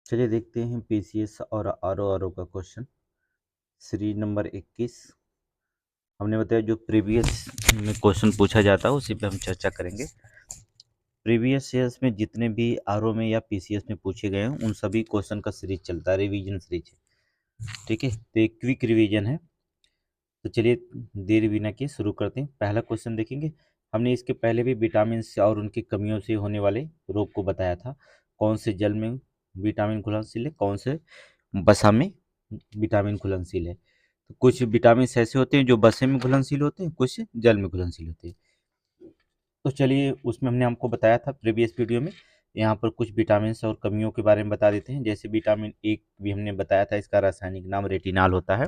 चलिए देखते हैं पीसीएस और आरओ का क्वेश्चन। Series number 21। हमने बताया जो प्रीवियस में क्वेश्चन पूछा जाता है उसी पे हम चर्चा करेंगे। प्रीवियस ईयर्स में जितने भी आरओ में या पीसीएस में पूछे गए हैं उन सभी क्वेश्चन का सीरीज चलता है, रिवीजन सीरीज है। ठीक है, तो एक क्विक रिवीजन है। तो चलिए देर बिना किए शुरू करते हैं। पहला क्वेश्चन देखेंगे। हमने इसके पहले भी विटामिन से और उनकी कमियों से होने वाले रोग को बताया था। कौन से जल में विटामिन घुलनशील है, कौन से वसा में विटामिन घुलनशील है। तो कुछ विटामिन ऐसे होते हैं जो वसा में घुलनशील होते हैं, कुछ जल में घुलनशील होते हैं। तो चलिए उसमें हमने आपको बताया था प्रीवियस वीडियो में। यहाँ पर कुछ विटामिन और कमियों के बारे में बता देते हैं। जैसे विटामिन ए भी हमने बताया था, इसका रासायनिक नाम रेटिनाल होता है।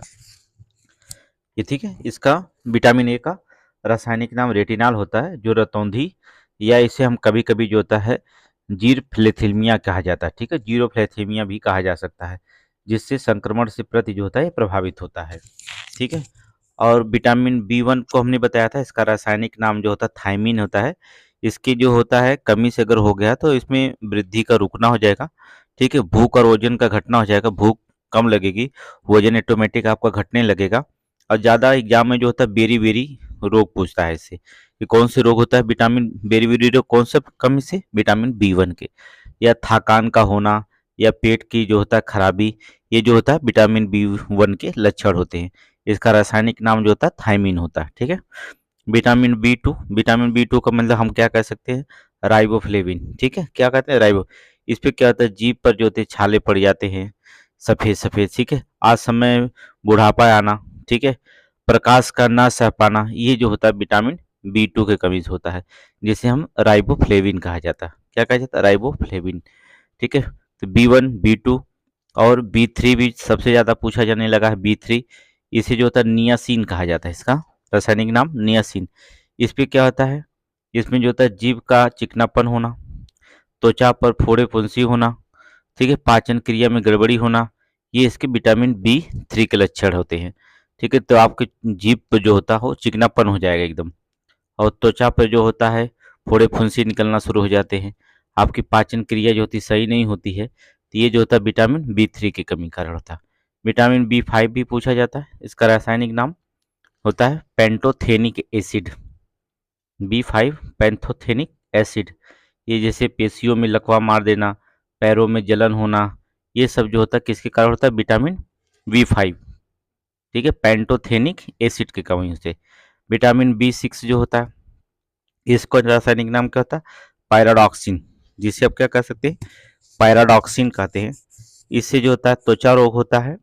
ये ठीक है, इसका विटामिन ए का रासायनिक नाम रेटिनाल होता है, जो रतौंधी या इसे हम कभी कभी जो होता है जीरोफ्लेथेमिया कहा जाता है। ठीक है, जीरोफ्लेथेमिया भी कहा जा सकता है, जिससे संक्रमण से प्रति जो होता है प्रभावित होता है। ठीक है, और विटामिन बी 1 को हमने बताया था, इसका रासायनिक नाम जो होता है थायमीन होता है। इसकी जो होता है कमी से अगर हो गया तो इसमें वृद्धि का रुकना हो जाएगा। ठीक है, भूख और वजन का घटना हो जाएगा, भूख कम लगेगी, वजन ऑटोमेटिक आपका घटने लगेगा। और ज़्यादा एग्जाम में जो होता है बेरी बेरी रोग पूछता है इससे कि कौन से रोग होता है विटामिन बेरी बेरी रोग, कौन सा कमी से, विटामिन बी 1 के। या थकान का होना या पेट की जो होता है खराबी, ये जो होता है विटामिन बी 1 के लक्षण होते हैं। इसका रासायनिक नाम जो होता है थायमीन होता है। ठीक है, विटामिन बी 2 का मतलब हम क्या कह सकते हैं, राइबोफ्लेविन। ठीक है, क्या कहते हैं, राइबो। इस पे क्या होता है, जीभ पर जो होते हैं छाले पड़ जाते हैं, सफेद सफेद। ठीक है, आज समय बुढ़ापा आना, ठीक है, प्रकाश का ना सह पाना, ये जो होता है विटामिन बी 2 के कमी से होता है, जिसे हम राइबोफ्लेविन कहा जाता है। क्या कहा जाता है, राइबोफ्लेविन। ठीक है, तो बी 1 बी 2 और बी 3 भी सबसे ज़्यादा पूछा जाने लगा है, बी 3। इसे जो होता है नियासिन कहा जाता है, इसका रासायनिक नाम नियासिन। इस पे क्या होता है, इसमें जो होता है जीभ का चिकनापन होना, त्वचा पर फोड़े फुंसी होना, ठीक है, पाचन क्रिया में गड़बड़ी होना, ये इसके विटामिन बी 3 के लक्षण होते हैं। ठीक है, तो आपके जीभ पर जो होता हो चिकनापन हो जाएगा एकदम, और त्वचा पर जो होता है फोड़े फुंसी निकलना शुरू हो जाते हैं, आपकी पाचन क्रिया जो होती सही नहीं होती है, तो ये जो होता है विटामिन बी 3 की कमी कारण होता है। विटामिन बी 5 भी पूछा जाता है, इसका रासायनिक नाम होता है पेंटोथेनिक एसिड। बी 5 पेंथोथेनिक एसिड, ये जैसे पेशियों में लकवा मार देना, पैरों में जलन होना, ये सब जो होता है किसके कारण होता है, विटामिन बी 5। ठीक है, पेंटोथेनिक एसिड की कमी से। विटामिन बी 6 जो होता है, इसका रासायनिक नाम क्या होता है, पायराडॉक्सिन, जिसे आप क्या कह सकते हैं, पायराडॉक्सिन कहते हैं। इससे जो होता है त्वचा रोग होता है,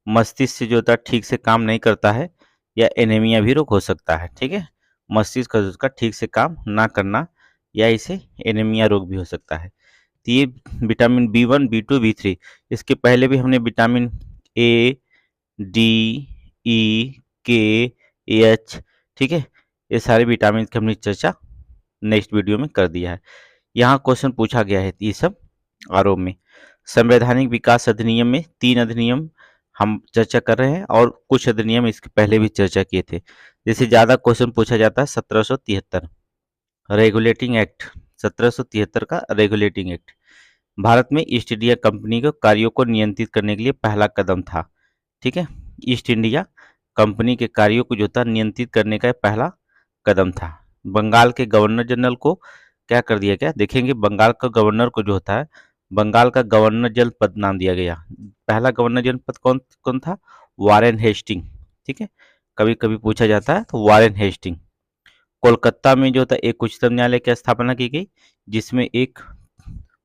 मस्तिष्क से जो होता है ठीक से काम नहीं करता है, या एनीमिया भी रोग हो सकता है। ठीक है, मस्तिष्क का उसका ठीक से काम ना करना, या इसे एनीमिया रोग भी हो सकता है। तो ये विटामिन बी 1 बी 2 बी 3, इसके पहले भी हमने विटामिन ए डी ई के एच, ठीक है, ये सारे विटामिन की हमने चर्चा नेक्स्ट वीडियो में कर दिया है। यहाँ क्वेश्चन पूछा गया है ये सब आरओ में। संवैधानिक विकास अधिनियम में 3 अधिनियम हम चर्चा कर रहे हैं, और कुछ अधिनियम इसके पहले भी चर्चा किए थे। जैसे ज़्यादा क्वेश्चन पूछा जाता है 1773 रेगुलेटिंग एक्ट, 1773 का रेगुलेटिंग एक्ट भारत में ईस्ट इंडिया कंपनी के कार्यों को नियंत्रित करने के लिए पहला कदम था। ठीक है, ईस्ट इंडिया कंपनी के कार्यों को जो था नियंत्रित करने का पहला कदम था। बंगाल के गवर्नर जनरल को क्या कर दिया गया, देखेंगे बंगाल का गवर्नर को जो होता है, बंगाल का गवर्नर जनरल पद नाम दिया गया। पहला गवर्नर जनरल पद कौन कौन था, वारेन हेस्टिंग। ठीक है, कभी कभी पूछा जाता है, तो वारेन हेस्टिंग। कोलकाता में जो था एक उच्चतम न्यायालय की स्थापना की गई, जिसमें एक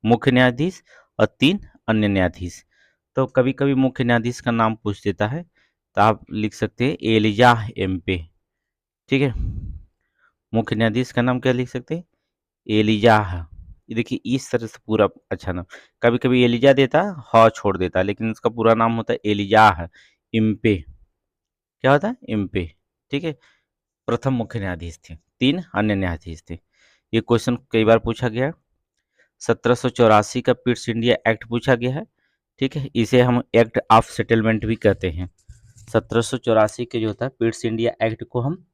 मुख्य न्यायाधीश और 3 अन्य न्यायाधीश। तो कभी कभी मुख्य न्यायाधीश का नाम पूछ देता है, तो आप लिख सकते हैं एलिजाह एम्पे। ठीक है, मुख्य न्यायाधीश का नाम क्या लिख सकते हैं, एलिजाह। ये देखिए इस तरह से पूरा अच्छा नाम, कभी कभी एलिजा देता है, ह छोड़ देता है, लेकिन इसका पूरा नाम होता है एलिजाह इम्पे। क्या होता है, इम्पे। ठीक है, प्रथम मुख्य न्यायाधीश थे, 3 अन्य न्यायाधीश थे। ये क्वेश्चन कई बार पूछा गया है। 1784 का पिट्स इंडिया एक्ट पूछा गया है। ठीक है, इसे हम एक्ट ऑफ सेटलमेंट भी कहते हैं। 1784 के जो होता है पिट्स इंडिया एक्ट को हम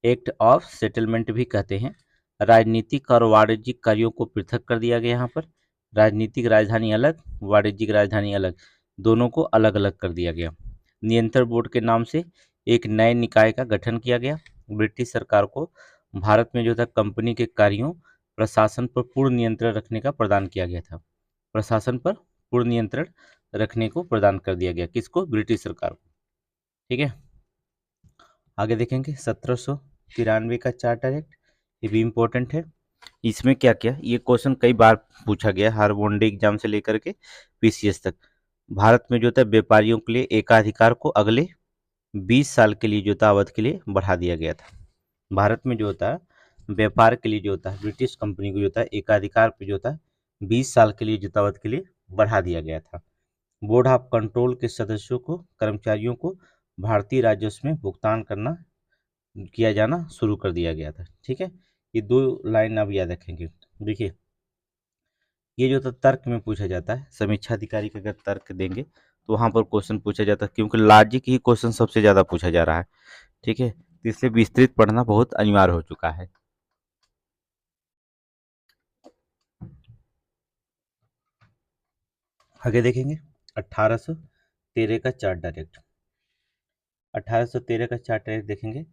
एक्ट ऑफ सेटलमेंट भी कहते हैं। राजनीतिक और वाणिज्यिक कार्यों को पृथक कर दिया गया यहाँ पर। राजनीतिक राजधानी अलग, वाणिज्यिक राजधानी अलग, दोनों को अलग अलग कर दिया गया। नियंत्रण बोर्ड के नाम से एक नए निकाय का गठन किया गया। ब्रिटिश सरकार को भारत में जो था कंपनी के कार्यों प्रशासन पर पूर्ण नियंत्रण रखने का प्रदान किया गया था। प्रशासन पर पूर्ण नियंत्रण रखने को प्रदान कर दिया गया, किसको? ब्रिटिश सरकार को। ठीक है, आगे देखेंगे 1793 का चार्टर एक्ट, ये भी इम्पोर्टेंट है। इसमें क्या किया, ये क्वेश्चन कई बार पूछा गया, हर वनडे एग्जाम से लेकर के पीसीएस तक। भारत में जो था व्यापारियों के लिए एकाधिकार को अगले 20 साल के लिए जो था अवधि के लिए बढ़ा दिया गया था। भारत में जो होता है व्यापार के लिए जो होता है ब्रिटिश कंपनी को जो होता है एकाधिकार पे जो होता है 20 साल के लिए जितावत के लिए बढ़ा दिया गया था। बोर्ड ऑफ कंट्रोल के सदस्यों को, कर्मचारियों को भारतीय राजस्व में भुगतान करना किया जाना शुरू कर दिया गया था। ठीक है, ये दो लाइन आप याद रखेंगे। देखिए, ये जो था तर्क में पूछा जाता है, समीक्षा अधिकारी का अगर तर्क देंगे तो वहां पर क्वेश्चन पूछा जाता है, क्योंकि लॉजिक ही क्वेश्चन सबसे ज्यादा पूछा जा रहा है। ठीक है, तो इसलिए विस्तृत पढ़ना बहुत अनिवार्य हो चुका है। आगे देखेंगे 1813 का चार्टर एक्ट। 1813 का चार्टर एक्ट देखेंगे,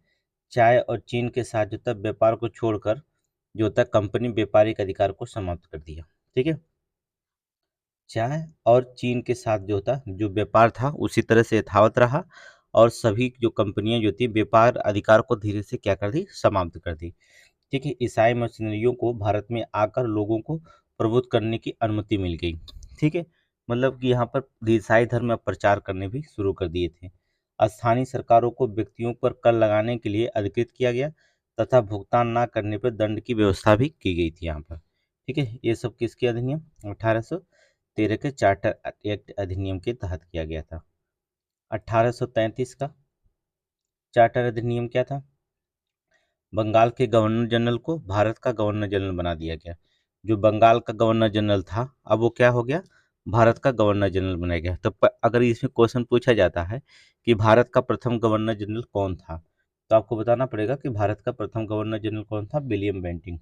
चाय और चीन के साथ जो था व्यापार को छोड़कर जो था कंपनी व्यापारिक अधिकार को समाप्त कर दिया। ठीक है, चाय और चीन के साथ जो था जो व्यापार था उसी तरह से यथावत रहा, और सभी जो कंपनियां जो थी व्यापार अधिकार को धीरे से क्या कर दी, समाप्त कर दी। ठीक है, ईसाई मिशनरियों को भारत में आकर लोगों को प्रबुद्ध करने की अनुमति मिल गई। ठीक है, मतलब कि यहाँ पर ईसाई धर्म में प्रचार करने भी शुरू कर दिए थे। स्थानीय सरकारों को व्यक्तियों पर कर लगाने के लिए अधिकृत किया गया तथा भुगतान न करने पर दंड की व्यवस्था भी की गई थी यहाँ पर। ठीक है, ये सब किसके अधिनियम? 1813 के चार्टर एक्ट अधिनियम के तहत किया गया था। 1833 का चार्टर अधिनियम क्या था? बंगाल के गवर्नर जनरल को भारत का गवर्नर जनरल बना दिया गया। जो बंगाल का गवर्नर जनरल था अब वो क्या हो गया, भारत का गवर्नर जनरल बनाया गया। तो अगर इसमें क्वेश्चन पूछा जाता है कि भारत का प्रथम गवर्नर जनरल कौन था, तो आपको बताना पड़ेगा कि भारत का प्रथम गवर्नर जनरल कौन था, विलियम बेंटिंग।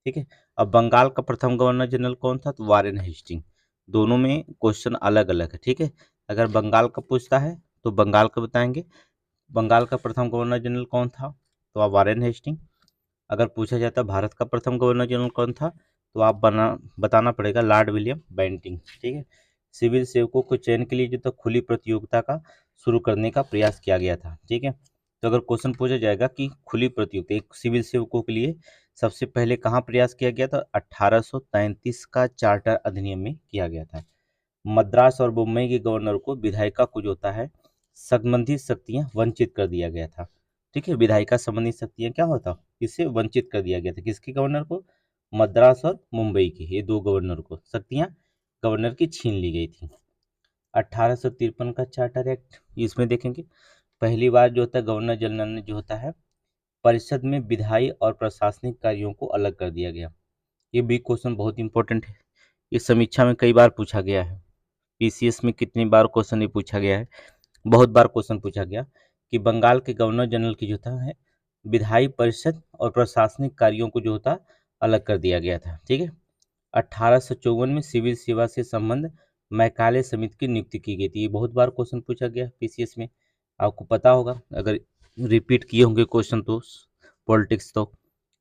ठीक है, अब बंगाल का प्रथम गवर्नर जनरल कौन था, तो वारेन हेस्टिंग। दोनों में क्वेश्चन अलग अलग है। ठीक है, अगर बंगाल का पूछता है तो बंगाल का बताएंगे, बंगाल का प्रथम गवर्नर जनरल कौन था, तो आप वारेन हेस्टिंग। अगर पूछा जाता भारत का प्रथम गवर्नर जनरल कौन था, तो आप बताना पड़ेगा लॉर्ड विलियम बेंटिंग। ठीक है, सिविल सेवकों को चयन के लिए जो था खुली प्रतियोगिता का शुरू करने का प्रयास किया गया था। ठीक है, तो अगर क्वेश्चन पूछा जाएगा कि खुली प्रतियोगिता एक सिविल सेवकों के लिए सबसे पहले कहाँ प्रयास किया गया था, 1833 का चार्टर अधिनियम में किया गया था। मद्रास और मुंबई के गवर्नर को विधायिका को जो होता है संबंधित शक्तियां वंचित कर दिया गया था। ठीक है, विधायिका संबंधित शक्तियां क्या होता, इससे वंचित कर दिया गया था। किसके गवर्नर को? मद्रास और मुंबई के, ये दो गवर्नर को शक्तियां गवर्नर की छीन ली गई थी। 1853 का चार्टर एक्ट, इसमें देखेंगे पहली बार जो होता है गवर्नर जनरल ने जो होता है परिषद में विधायी और प्रशासनिक कार्यों को अलग कर दिया गया। ये भी क्वेश्चन बहुत इंपॉर्टेंट है, ये समीक्षा में कई बार पूछा गया है। पीसीएस में कितनी बार क्वेश्चन ये पूछा गया है, बहुत बार क्वेश्चन पूछा गया कि बंगाल के गवर्नर जनरल की जो था है विधायी परिषद और प्रशासनिक कार्यों को जो होता अलग कर दिया गया था। ठीक है, 1854 में सिविल सेवा से संबंध मैकाले समिति की नियुक्ति की गई थी। ये बहुत बार क्वेश्चन पूछा गया पीसीएस में, आपको पता होगा अगर रिपीट किए होंगे क्वेश्चन तो पॉलिटिक्स तो।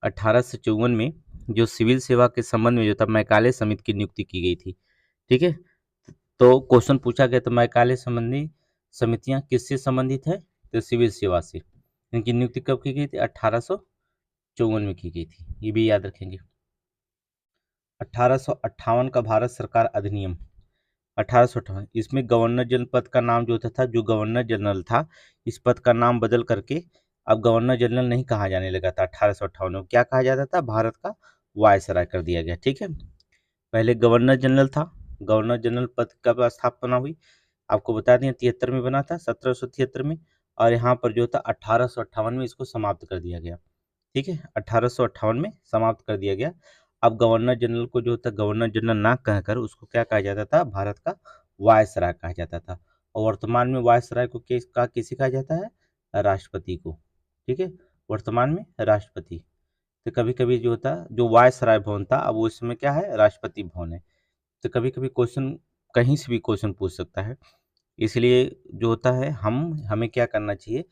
1854 में जो सिविल सेवा के संबंध में जो था मैकाले समिति की नियुक्ति की गई थी। ठीक है, तो क्वेश्चन पूछा गया तो मैकाले संबंधी समितियां किससे संबंधित है, तो सिविल सेवा से। इनकी नियुक्ति कब की गई थी? 1854 में की गई थी, ये भी याद रखेंगे। 1858 का भारत सरकार अधिनियम, 1858, इसमें गवर्नर जनरल पद का नाम जो होता था, जो गवर्नर जनरल था इस पद का नाम बदल करके अब गवर्नर जनरल नहीं कहा जाने लगा था। 1858 में क्या कहा जाता था, भारत का वायसराय कर दिया गया। ठीक है, पहले गवर्नर जनरल था, गवर्नर जनरल पद कब स्थापना हुई, आपको बता दें 73 में बना था, 1773 में। और यहाँ पर जो था 1858 में इसको समाप्त कर दिया गया। ठीक है, 1858 में समाप्त कर दिया गया। अब गवर्नर जनरल को जो था गवर्नर जनरल ना कहकर उसको क्या कहा जाता था, भारत का वायसराय कहा जाता था। और वर्तमान में वायसराय को किसे कहा जाता है, राष्ट्रपति को। ठीक है, वर्तमान में राष्ट्रपति। तो कभी कभी जो होता जो वायसराय भवन था अब वो इस समय क्या है, राष्ट्रपति भवन है। तो कभी कभी क्वेश्चन कहीं से भी क्वेश्चन पूछ सकता है। इसलिए जो होता है हमें क्या करना चाहिए,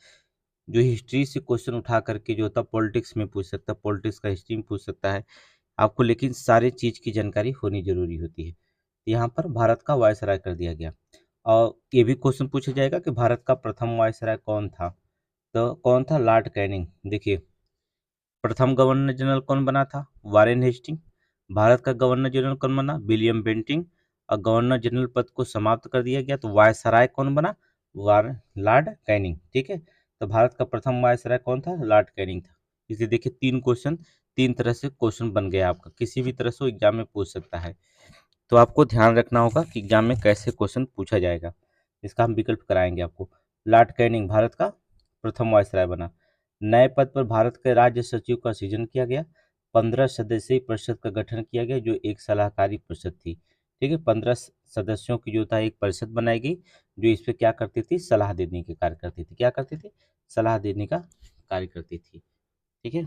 जो हिस्ट्री से क्वेश्चन उठा करके जो होता है पॉलिटिक्स में पूछ सकता है, पॉलिटिक्स का हिस्ट्री में पूछ सकता है आपको, लेकिन सारे चीज़ की जानकारी होनी जरूरी होती है। यहाँ पर भारत का वायसराय कर दिया गया। और ये भी क्वेश्चन पूछा जाएगा कि भारत का प्रथम वायसराय कौन था। तो कौन था? Lord Canning. देखिए, प्रथम गवर्नर जनरल कौन बना था? Warren Hasting. भारत का गवर्नर जनरल कौन बना? William Bentinck. और गवर्नर जनरल पद को समाप्त कर दिया गया तो वायसराय कौन बना? वार लॉर्ड कैनिंग। ठीक है, तो भारत का प्रथम वायसराय कौन था? लॉर्ड कैनिंग था। इसे देखिए, तीन क्वेश्चन, तीन तरह से क्वेश्चन बन गया आपका, किसी भी तरह से वो एग्जाम में पूछ सकता है। तो आपको ध्यान रखना होगा कि एग्जाम में कैसे क्वेश्चन पूछा जाएगा। इसका हम विकल्प कराएंगे आपको। लॉर्ड कैनिंग भारत का प्रथम वायसराय बना। नए पद पर भारत के राज्य सचिव का सृजन किया गया। 15 सदस्यीय परिषद का गठन किया गया जो एक सलाहकारी परिषद थी। ठीक है, 15 सदस्यों की जो था एक परिषद बनाई गई जो इस पे क्या करती थी? सलाह देने के कार्य करती थी। क्या करती थी? सलाह देने का कार्य करती थी। ठीक है,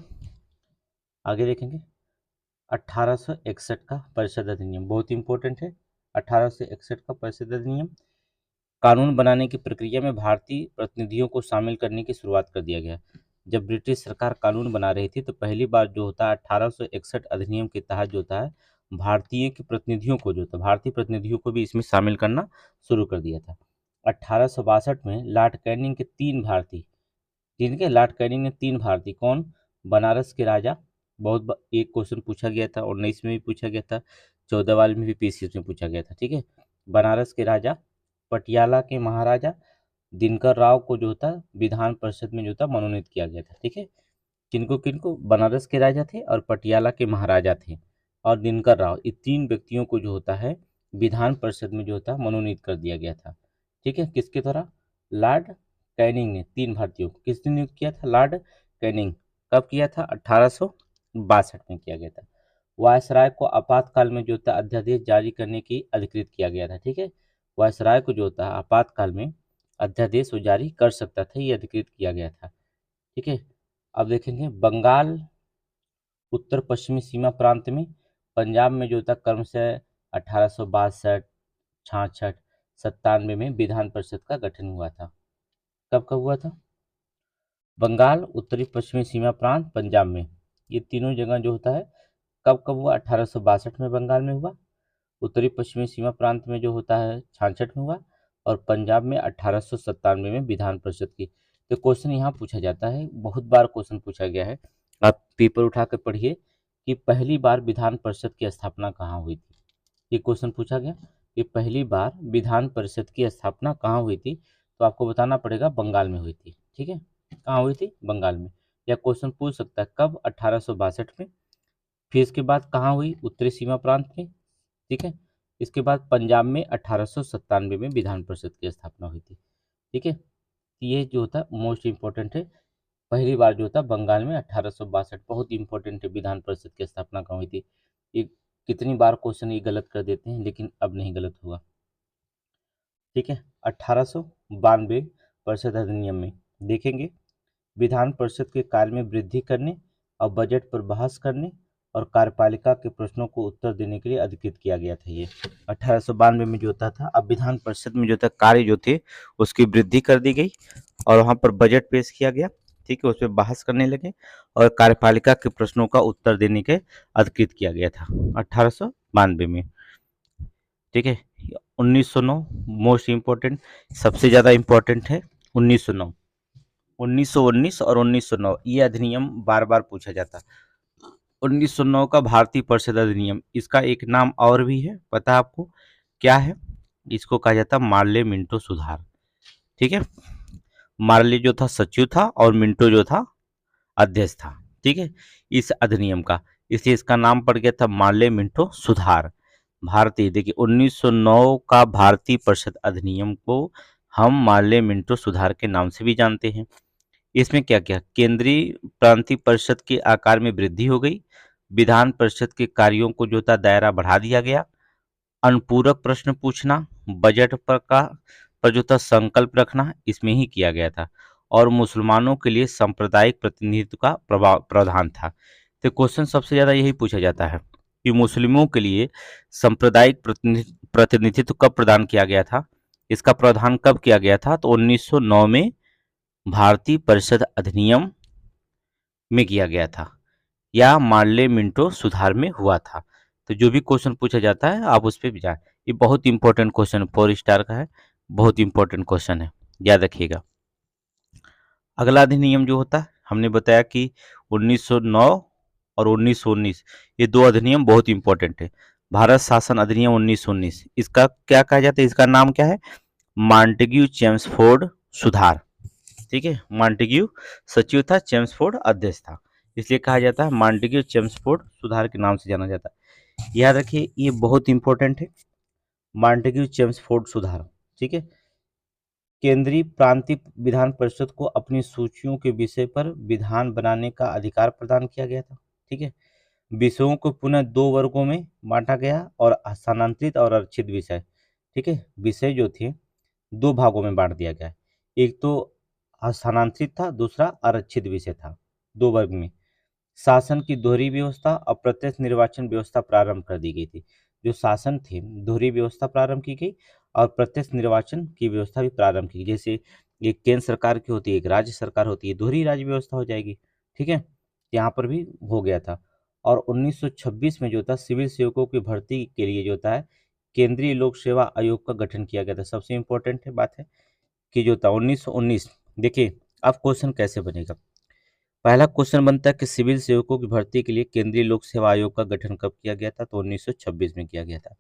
आगे देखेंगे। 1861 का परिषद अधिनियम बहुत इंपॉर्टेंट है। 1861 का परिषद अधिनियम कानून बनाने की प्रक्रिया में भारतीय प्रतिनिधियों को शामिल करने की शुरुआत कर दिया गया। जब ब्रिटिश सरकार कानून बना रही थी तो पहली बार जो होता है 1861 अधिनियम के तहत जो होता है भारतीय के प्रतिनिधियों को जो था भारतीय प्रतिनिधियों को भी इसमें शामिल करना शुरू कर दिया था। 1862 में लॉर्ड कैनिंग के तीन भारतीय, ठीक है, लॉर्ड कैनिंग ने तीन भारतीय कौन? बनारस के राजा, एक क्वेश्चन पूछा गया था, 19 में भी पूछा गया था, 14 वाले में भी पीसीएस में पूछा गया था। ठीक है, बनारस के राजा, पटियाला के महाराजा दिनकर राव को जो था विधान परिषद में जो था मनोनीत किया गया था। ठीक है, किनको किनको? बनारस के राजा थे और पटियाला के महाराजा थे और दिनकर राव, ये तीन व्यक्तियों को जो होता है विधान परिषद में जो होता है मनोनीत कर दिया गया था। ठीक है, किसके द्वारा? लॉर्ड कैनिंग ने तीन भारतीयों को किसने नियुक्त किया था? Lord Canning. कब किया था? 1862 में किया गया था। वायसराय को आपातकाल में जो था अध्यादेश जारी करने की अधिकृत किया गया था। ठीक है, वायसराय को जो था आपातकाल में अध्यादेश वो जारी कर सकता था, ये अधिकृत किया गया था। ठीक है, अब देखेंगे बंगाल उत्तर पश्चिमी सीमा प्रांत में, पंजाब में जो था क्रमशः 1862, 66, 97 में विधान परिषद का गठन हुआ था। कब कब हुआ था? बंगाल उत्तरी पश्चिमी सीमा प्रांत पंजाब में, ये तीनों जगह जो होता है कब कब हुआ? 1862 में बंगाल में हुआ, उत्तरी पश्चिमी सीमा प्रांत में जो होता है 66 में हुआ और पंजाब में 1897 में विधान परिषद की। तो क्वेश्चन यहाँ पूछा जाता है, बहुत बार क्वेश्चन पूछा गया है, आप पेपर उठा कर पढ़िए कि पहली बार विधान परिषद की स्थापना कहाँ हुई थी। ये क्वेश्चन पूछा गया कि पहली बार विधान परिषद की स्थापना कहाँ हुई थी, तो आपको बताना पड़ेगा बंगाल में हुई थी। ठीक है, कहाँ हुई थी? बंगाल में। या क्वेश्चन पूछ सकता है कब? 1862 में। फिर इसके बाद कहाँ हुई? उत्तरी सीमा प्रांत में। ठीक है, इसके बाद पंजाब में 1897 में विधान परिषद की स्थापना हुई थी। ठीक है, ये जो होता है मोस्ट इंपॉर्टेंट है। पहली बार जो था बंगाल में 1862, बहुत इंपॉर्टेंट है, विधान परिषद की स्थापना कहाँ हुई थी। ये कितनी बार क्वेश्चन ये गलत कर देते हैं, लेकिन अब नहीं गलत हुआ। ठीक है, 1892 परिषद अधिनियम में देखेंगे विधान परिषद के कार्य में वृद्धि करने और बजट पर बहस करने और कार्यपालिका के प्रश्नों को उत्तर देने के लिए अधिकृत किया गया था। ये 1892 में जो होता था, अब विधान परिषद में जो था कार्य जो थे उसकी वृद्धि कर दी गई और वहां पर बजट पेश किया गया। ठीक है, उस पर बहस करने लगे और कार्यपालिका के प्रश्नों का उत्तर देने के अधिकृत किया गया था 1892 में। ठीक है, 1909 मोस्ट इम्पोर्टेंट, सबसे ज़्यादा इम्पोर्टेंट है। 1909, 1919 और 1909 ये अधिनियम बार बार पूछा जाता। 1909 का भारतीय परिषद अधिनियम, इसका एक नाम और भी है, पता है आपको क्या है? इसको कहा जाता मार्ले मिंटो सुधार। ठीक है, मार्ले जो था सचिव था और मिंटो जो था अध्यक्ष था। ठीक है, इस अधिनियम का, इसलिए इसका नाम पड़ गया था मार्ले मिंटो सुधार। भारतीय, देखिए 1909 का भारतीय परिषद अधिनियम को हम मार्ले मिंटो सुधार के नाम से भी जानते हैं। इसमें क्या क्या? केंद्रीय प्रांतीय परिषद के आकार में वृद्धि हो गई, विधान परिषद के कार्यों को जो था दायरा बढ़ा दिया गया, अनुपूरक प्रश्न पूछना, बजट पर जो था संकल्प रखना इसमें ही किया गया था और मुसलमानों के लिए सांप्रदायिक प्रतिनिधित्व का प्रावधान था। तो क्वेश्चन सबसे ज्यादा यही पूछा जाता है कि मुस्लिमों के लिए सांप्रदायिक प्रतिनिधित्व कब प्रदान किया गया था? इसका प्रावधान कब किया गया था? तो 1909 में भारतीय परिषद अधिनियम में किया गया था, या मार्ले मिंटो सुधार में हुआ था। तो जो भी क्वेश्चन पूछा जाता है आप उस पर भी जाएं। ये बहुत इंपॉर्टेंट क्वेश्चन 4 स्टार का है, बहुत इंपॉर्टेंट क्वेश्चन है, याद रखिएगा। अगला अधिनियम जो होता है, हमने बताया कि 1909 और 1919, ये दो अधिनियम बहुत इंपॉर्टेंट है। भारत शासन अधिनियम 1919, इसका क्या कहा जाता है? इसका नाम क्या है? मॉन्टेग्यू चेम्सफोर्ड सुधार। ठीक है, मॉन्टेग्यू सचिव था, चेम्सफोर्ड अध्यक्ष था, इसलिए कहा जाता है मॉन्टेग्यू चेम्सफोर्ड सुधार के नाम से जाना जाता है। याद रखिए, ये बहुत इंपॉर्टेंट है, मॉन्टेग्यू चेम्सफोर्ड सुधार। ठीक है, केंद्रीय प्रांतीय विधान परिषद को अपनी सूचियों के विषय पर विधान बनाने का अधिकार प्रदान किया गया था। ठीक है, विषयों को पुनः दो वर्गों में बांटा गया, और स्थानांतरित और आरक्षित विषय। ठीक है, विषय जो थे दो भागों में बांट दिया गया। एक तो स्थानांतरित था, दूसरा आरक्षित विषय था, दो वर्ग में। शासन की दोहरी व्यवस्था, अप्रत्यक्ष निर्वाचन व्यवस्था प्रारंभ कर दी गई थी। जो शासन थे, दोहरी व्यवस्था प्रारंभ की गई, और प्रत्यक्ष निर्वाचन की व्यवस्था भी प्रारंभ की गई। जैसे एक केंद्र सरकार की होती है, एक राज्य सरकार होती है, दोहरी राज्य व्यवस्था हो जाएगी। ठीक है, यहाँ पर भी हो गया था। और 1926 में जो था, सिविल सेवकों की भर्ती के लिए जो था केंद्रीय लोक सेवा आयोग का गठन किया गया था। सबसे इंपॉर्टेंट है बात है कि जो था 1919, देखिए अब क्वेश्चन कैसे बनेगा। पहला क्वेश्चन बनता है कि सिविल सेवकों की भर्ती के लिए केंद्रीय लोक सेवा आयोग का गठन कब किया गया था? तो 1926 में किया गया था।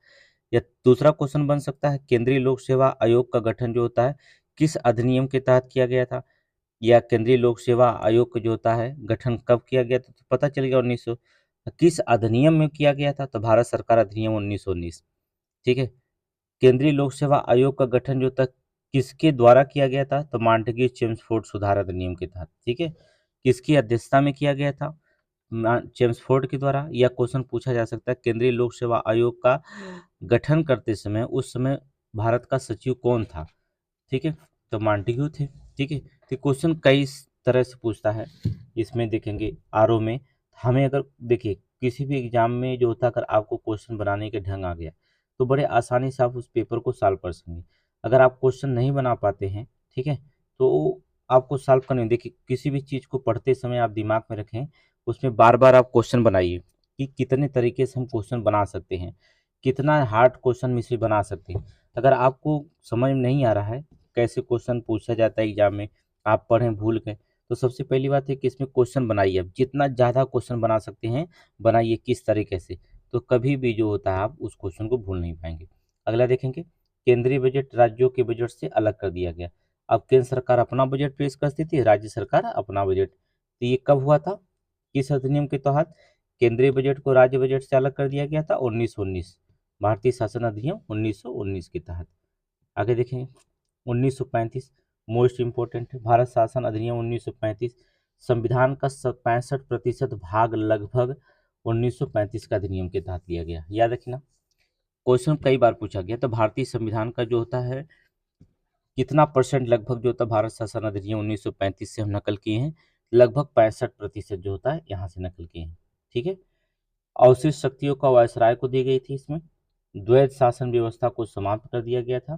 या दूसरा क्वेश्चन बन सकता है, केंद्रीय लोक सेवा आयोग का गठन जो होता है किस अधिनियम के तहत किया गया था? या केंद्रीय लोक सेवा आयोग का जो होता है गठन कब किया गया था? तो पता चल गया 1900। किस अधिनियम में किया गया था? तो भारत सरकार अधिनियम 1919। ठीक है, केंद्रीय लोक सेवा आयोग का गठन जो था किसके द्वारा किया गया था? तो मॉन्टेग्यू चेम्सफोर्ड सुधार अधिनियम के तहत। ठीक है, किसकी अध्यक्षता में किया गया था? चेम्सफोर्ड के द्वारा। यह क्वेश्चन पूछा जा सकता है, केंद्रीय लोक सेवा आयोग का गठन करते समय उस समय भारत का सचिव कौन था? ठीक है, तो मॉन्टेग्यू थे। ठीक है, तो क्वेश्चन कई तरह से पूछता है। इसमें देखेंगे आरओ में, हमें अगर देखिए किसी भी एग्जाम में जो होता है, अगर आपको क्वेश्चन बनाने के ढंग आ गया तो बड़े आसानी से आप उस पेपर को सॉल्व कर सकेंगे। अगर आप क्वेश्चन नहीं बना पाते हैं, ठीक है, तो आपको सॉल्व करने, देखिए किसी भी चीज़ को पढ़ते समय आप दिमाग में रखें, उसमें बार बार आप क्वेश्चन बनाइए कि कितने तरीके से हम क्वेश्चन बना सकते हैं, कितना हार्ड क्वेश्चन में से बना सकते हैं। अगर आपको समझ में नहीं आ रहा है कैसे क्वेश्चन पूछा जाता है एग्जाम में, आप पढ़ें भूल गए, तो सबसे पहली बात है कि इसमें क्वेश्चन बनाइए। आप जितना ज़्यादा क्वेश्चन बना सकते हैं बनाइए, किस तरीके से, तो कभी भी जो होता है आप उस क्वेश्चन को भूल नहीं पाएंगे। अगला देखेंगे, केंद्रीय बजट राज्यों के बजट से अलग कर दिया गया। अब केंद्र सरकार अपना बजट पेश करती थी, राज्य सरकार अपना बजट। तो ये कब हुआ था, किस अधिनियम के तहत केंद्रीय बजट को राज्य बजट से अलग कर दिया गया था? 1919, भारतीय शासन अधिनियम 1919 के तहत। आगे देखेंगे 1935, मोस्ट इंपोर्टेंट है, भारत शासन अधिनियम 1935। संविधान का 65% भाग लगभग 1935 का अधिनियम के तहत लिया गया। याद रखना, क्वेश्चन कई बार पूछा गया। तो भारतीय संविधान का जो होता है कितना परसेंट लगभग जो होता है भारत शासन अधिनियम 1935 से हम नकल किए हैं, लगभग 65% जो होता है यहाँ से नकल किए हैं। ठीक है, अवशिष्ट शक्तियों का वायसराय को दी गई थी। इसमें द्वैध शासन व्यवस्था को समाप्त कर दिया गया था।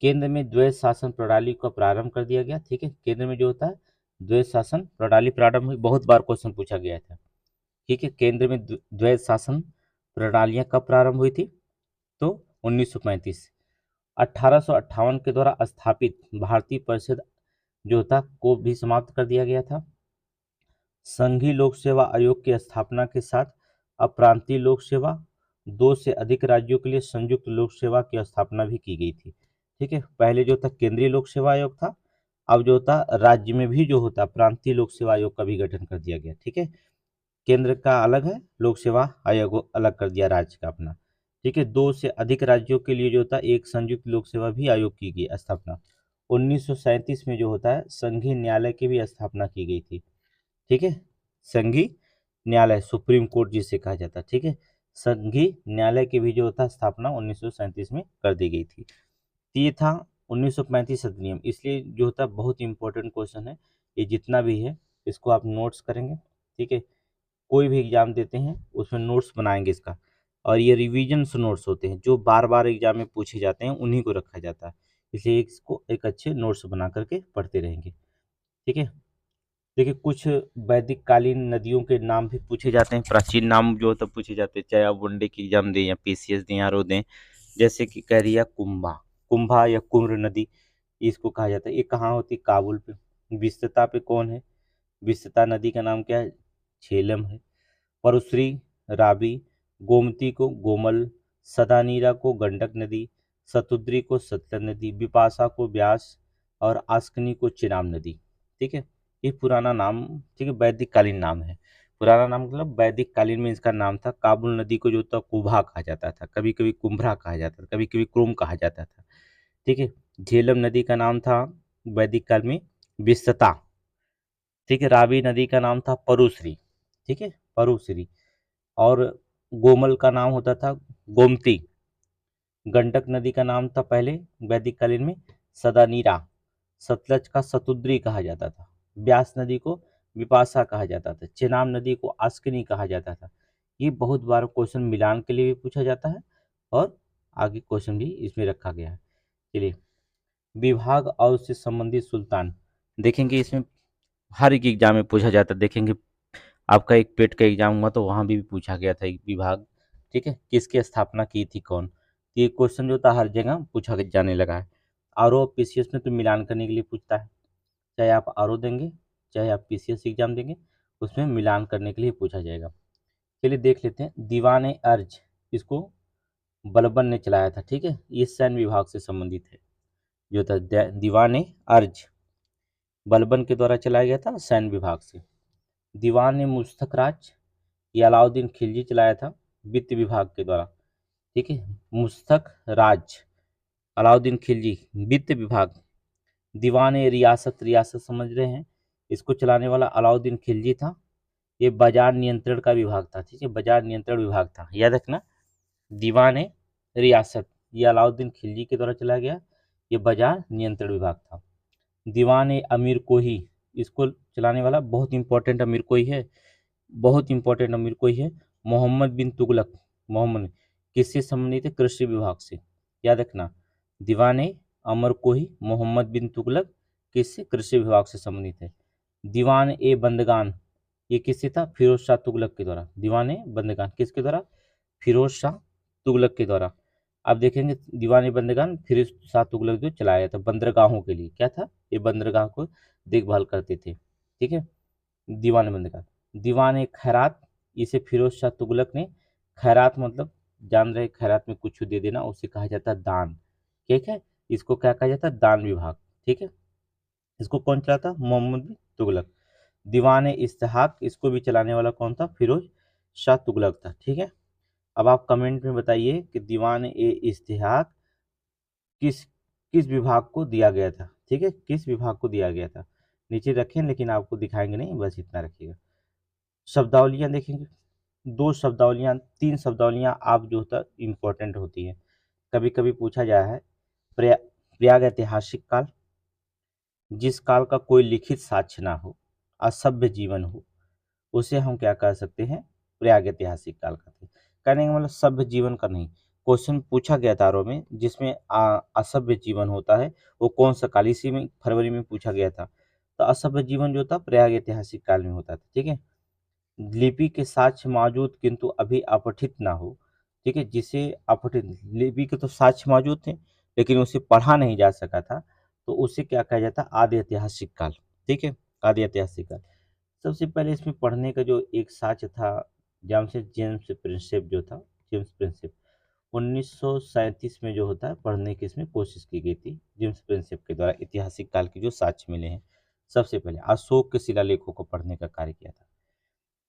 केंद्र में द्वैध शासन प्रणाली का प्रारंभ कर दिया गया। ठीक है, केंद्र में जो होता है द्वैध शासन प्रणाली प्रारंभ हुई, बहुत बार क्वेश्चन पूछा गया था। ठीक है, केंद्र में द्वैध शासन प्रणालियां कब प्रारंभ हुई थी? तो 1935। 1858 के द्वारा स्थापित भारतीय परिषद जो था को भी समाप्त कर दिया गया था। संघीय लोक सेवा आयोग की स्थापना के साथ अप्रांतीय लोक सेवा, दो से अधिक राज्यों के लिए संयुक्त लोक सेवा की स्थापना भी की गई थी। ठीक है, पहले जो था केंद्रीय लोक सेवा आयोग था, अब जो होता राज्य में भी जो होता प्रांतीय लोक सेवा आयोग का भी गठन कर दिया गया। ठीक है, केंद्र का अलग है, लोक सेवा आयोग अलग कर दिया राज्य का अपना। ठीक है, दो से अधिक राज्यों के लिए जो होता है एक संयुक्त लोक सेवा भी आयोग की गई स्थापना। 1937 में जो होता है संघीय न्यायालय की भी स्थापना की गई थी। ठीक है, संघीय न्यायालय, सुप्रीम कोर्ट जिसे कहा जाता है। ठीक है, संघीय न्यायालय की भी जो होता है स्थापना 1937 में कर दी गई थी। तो ये था 1935 अधिनियम। इसलिए जो होता है बहुत इंपॉर्टेंट क्वेश्चन है, ये जितना भी है इसको आप नोट्स करेंगे। ठीक है, कोई भी एग्जाम देते हैं उसमें नोट्स बनाएंगे इसका, और ये रिवीजन नोट्स होते हैं जो बार बार एग्जाम में पूछे जाते हैं, उन्हीं को रखा जाता है। इसलिए इसको एक अच्छे नोट्स बना करके पढ़ते रहेंगे। ठीक है। देखिए कुछ वैदिक कालीन नदियों के नाम भी पूछे जाते हैं, प्राचीन नाम जो होता है पूछे जाते हैं, चाहे आप वनडे की एग्जाम दें या पीसीएस दें या आरओ दें। जैसे कि कह रही है कुंभा, कुंभा या कुम्र नदी, इसको कहा जाता है। ये कहाँ होती है? काबुल पे। विस्तता पे कौन है? विस्तता नदी का नाम क्या है? झेलम है। परश्री, रावी, गोमती को गोमल, सदानीरा को गंडक नदी, सतुद्री को सतलज नदी, बिपाशा को ब्यास, और आस्कनी को चिनाब नदी। ठीक है। ये पुराना नाम, ठीक है, वैदिक कालीन नाम है। पुराना नाम मतलब वैदिक कालीन में इसका नाम था। काबुल नदी को जो था कुभा कहा जाता था, कभी कभी कुंभरा कहा जाता था, कभी कभी क्रोम कहा जाता था। ठीक है। झेलम नदी का नाम था वैदिक काल में विस्तता। ठीक है। रावी नदी का नाम था परुश्री। ठीक है, परुश्री। और गोमल का नाम होता था गोमती। गंडक नदी का नाम था पहले वैदिक कालीन में सदानीरा। सतलज का सतुद्री कहा जाता था। ब्यास नदी को विपाशा कहा जाता था। चेनाब नदी को आस्किनी कहा जाता था। ये बहुत बार क्वेश्चन मिलान के लिए भी पूछा जाता है, और आगे क्वेश्चन भी इसमें रखा गया है। चलिए, विभाग और उससे संबंधित सुल्तान देखेंगे। इसमें हर एक एग्जाम में पूछा जाता है। देखेंगे आपका एक पेट का एग्जाम हुआ तो वहां भी पूछा गया था एक विभाग। ठीक है, किसकी स्थापना की थी, कौन? तो ये क्वेश्चन जो था हर जगह पूछा जाने लगा है। आरओ पीसीएस में तो मिलान करने के लिए पूछता है। चाहे आप आरओ देंगे, चाहे आप पीसीएस एग्जाम देंगे, उसमें मिलान करने के लिए पूछा जाएगा। चलिए देख लेते हैं। दीवान अर्ज, इसको बलबन ने चलाया था। ठीक है, ये सैन्य विभाग से संबंधित है। जो था दीवान अर्ज बलबन के द्वारा चलाया गया था, सैन्य विभाग से। दीवान मुस्तक राज, ये अलाउद्दीन खिलजी चलाया था, वित्त विभाग के द्वारा। ठीक है, मुस्तक राज अलाउद्दीन खिलजी, वित्त विभाग। दीवान रियासत, रियासत समझ रहे हैं, इसको चलाने वाला अलाउद्दीन खिलजी था। ये बाजार नियंत्रण का विभाग था। ठीक है, बाजार नियंत्रण विभाग था, याद रखना। दीवान रियासत ये अलाउद्दीन खिलजी के द्वारा चलाया गया, ये बाजार नियंत्रण विभाग था। दीवान अमीर कोही, इसको चलाने वाला बहुत इंपॉर्टेंट अमीर कोई है, बहुत इंपॉर्टेंट अमीर कोई है, मोहम्मद बिन तुगलक। मोहम्मद किससे संबंधित है? कृषि विभाग से, याद रखना। दीवान अमर कोही मोहम्मद बिन तुगलक किससे? कृषि विभाग से संबंधित है। दीवान ए बंदगान, ये किससे था? फिरोज शाह तुगलक के द्वारा। दीवान ए बंदगान किसके द्वारा? फिरोज शाह तुगलक के द्वारा। आप देखेंगे दीवान ए बंदगान फिरोज शाह तुगलक जो चलाया था बंदरगाहों के लिए, क्या था? ये बंदरगाह को देखभाल करते थे। ठीक है, दीवान बंदगाह। दीवान ए खैरात, इसे फिरोज शाह तुगलक ने, खैरात मतलब जान रहे, खैरात में कुछ दे देना, उसे कहा जाता है दान। ठीक है, इसको क्या कहा जाता है? दान विभाग। ठीक है, इसको कौन चलाता? मोहम्मद बिन तुगलक। दीवान इस्तेहाक, इसको भी चलाने वाला कौन था? फिरोज शाह तुगलक था। ठीक है, अब आप कमेंट में बताइए कि दीवान ए इस्तेहाक किस किस विभाग को दिया गया था। ठीक है, किस विभाग को दिया गया था? नीचे रखें, लेकिन आपको दिखाएंगे नहीं, बस इतना रखिएगा। शब्दावलियां देखेंगे। दो शब्दावलियां, तीन शब्दावलियां आप जो होता इंपॉर्टेंट होती है, कभी कभी पूछा गया है। प्रयाग ऐतिहासिक काल, जिस काल का कोई लिखित साक्ष्य ना हो, असभ्य जीवन हो, उसे हम क्या कह सकते हैं? प्रयाग ऐतिहासिक काल कहते हैं। कहने का मतलब सभ्य जीवन का नहीं। क्वेश्चन पूछा गया था आरओ में, जिसमें असभ्य जीवन होता है, वो कौन सा काल? इसी में फरवरी में पूछा गया था। तो असभ्य जीवन जो था प्रयाग ऐतिहासिक काल में होता था। ठीक है, लिपि के साक्ष्य मौजूद किंतु अभी अपठित ना हो। ठीक है, जिसे अपठित, लिपि के तो साक्ष्य मौजूद थे लेकिन उसे पढ़ा नहीं जा सका था, तो उसे क्या कहा जाता? आदि ऐतिहासिक काल। ठीक है, आदि ऐतिहासिक काल। सबसे पहले इसमें पढ़ने का जो एक साक्ष्य था, जेम्स प्रिंसेप जो था, जेम्स प्रिंसेप 1937 में जो होता है पढ़ने की इसमें कोशिश की गई थी, जेम्स प्रिंसेप के द्वारा ऐतिहासिक काल के जो साक्ष्य मिले हैं। सबसे पहले अशोक के शिलालेखों को पढ़ने का कार्य किया था।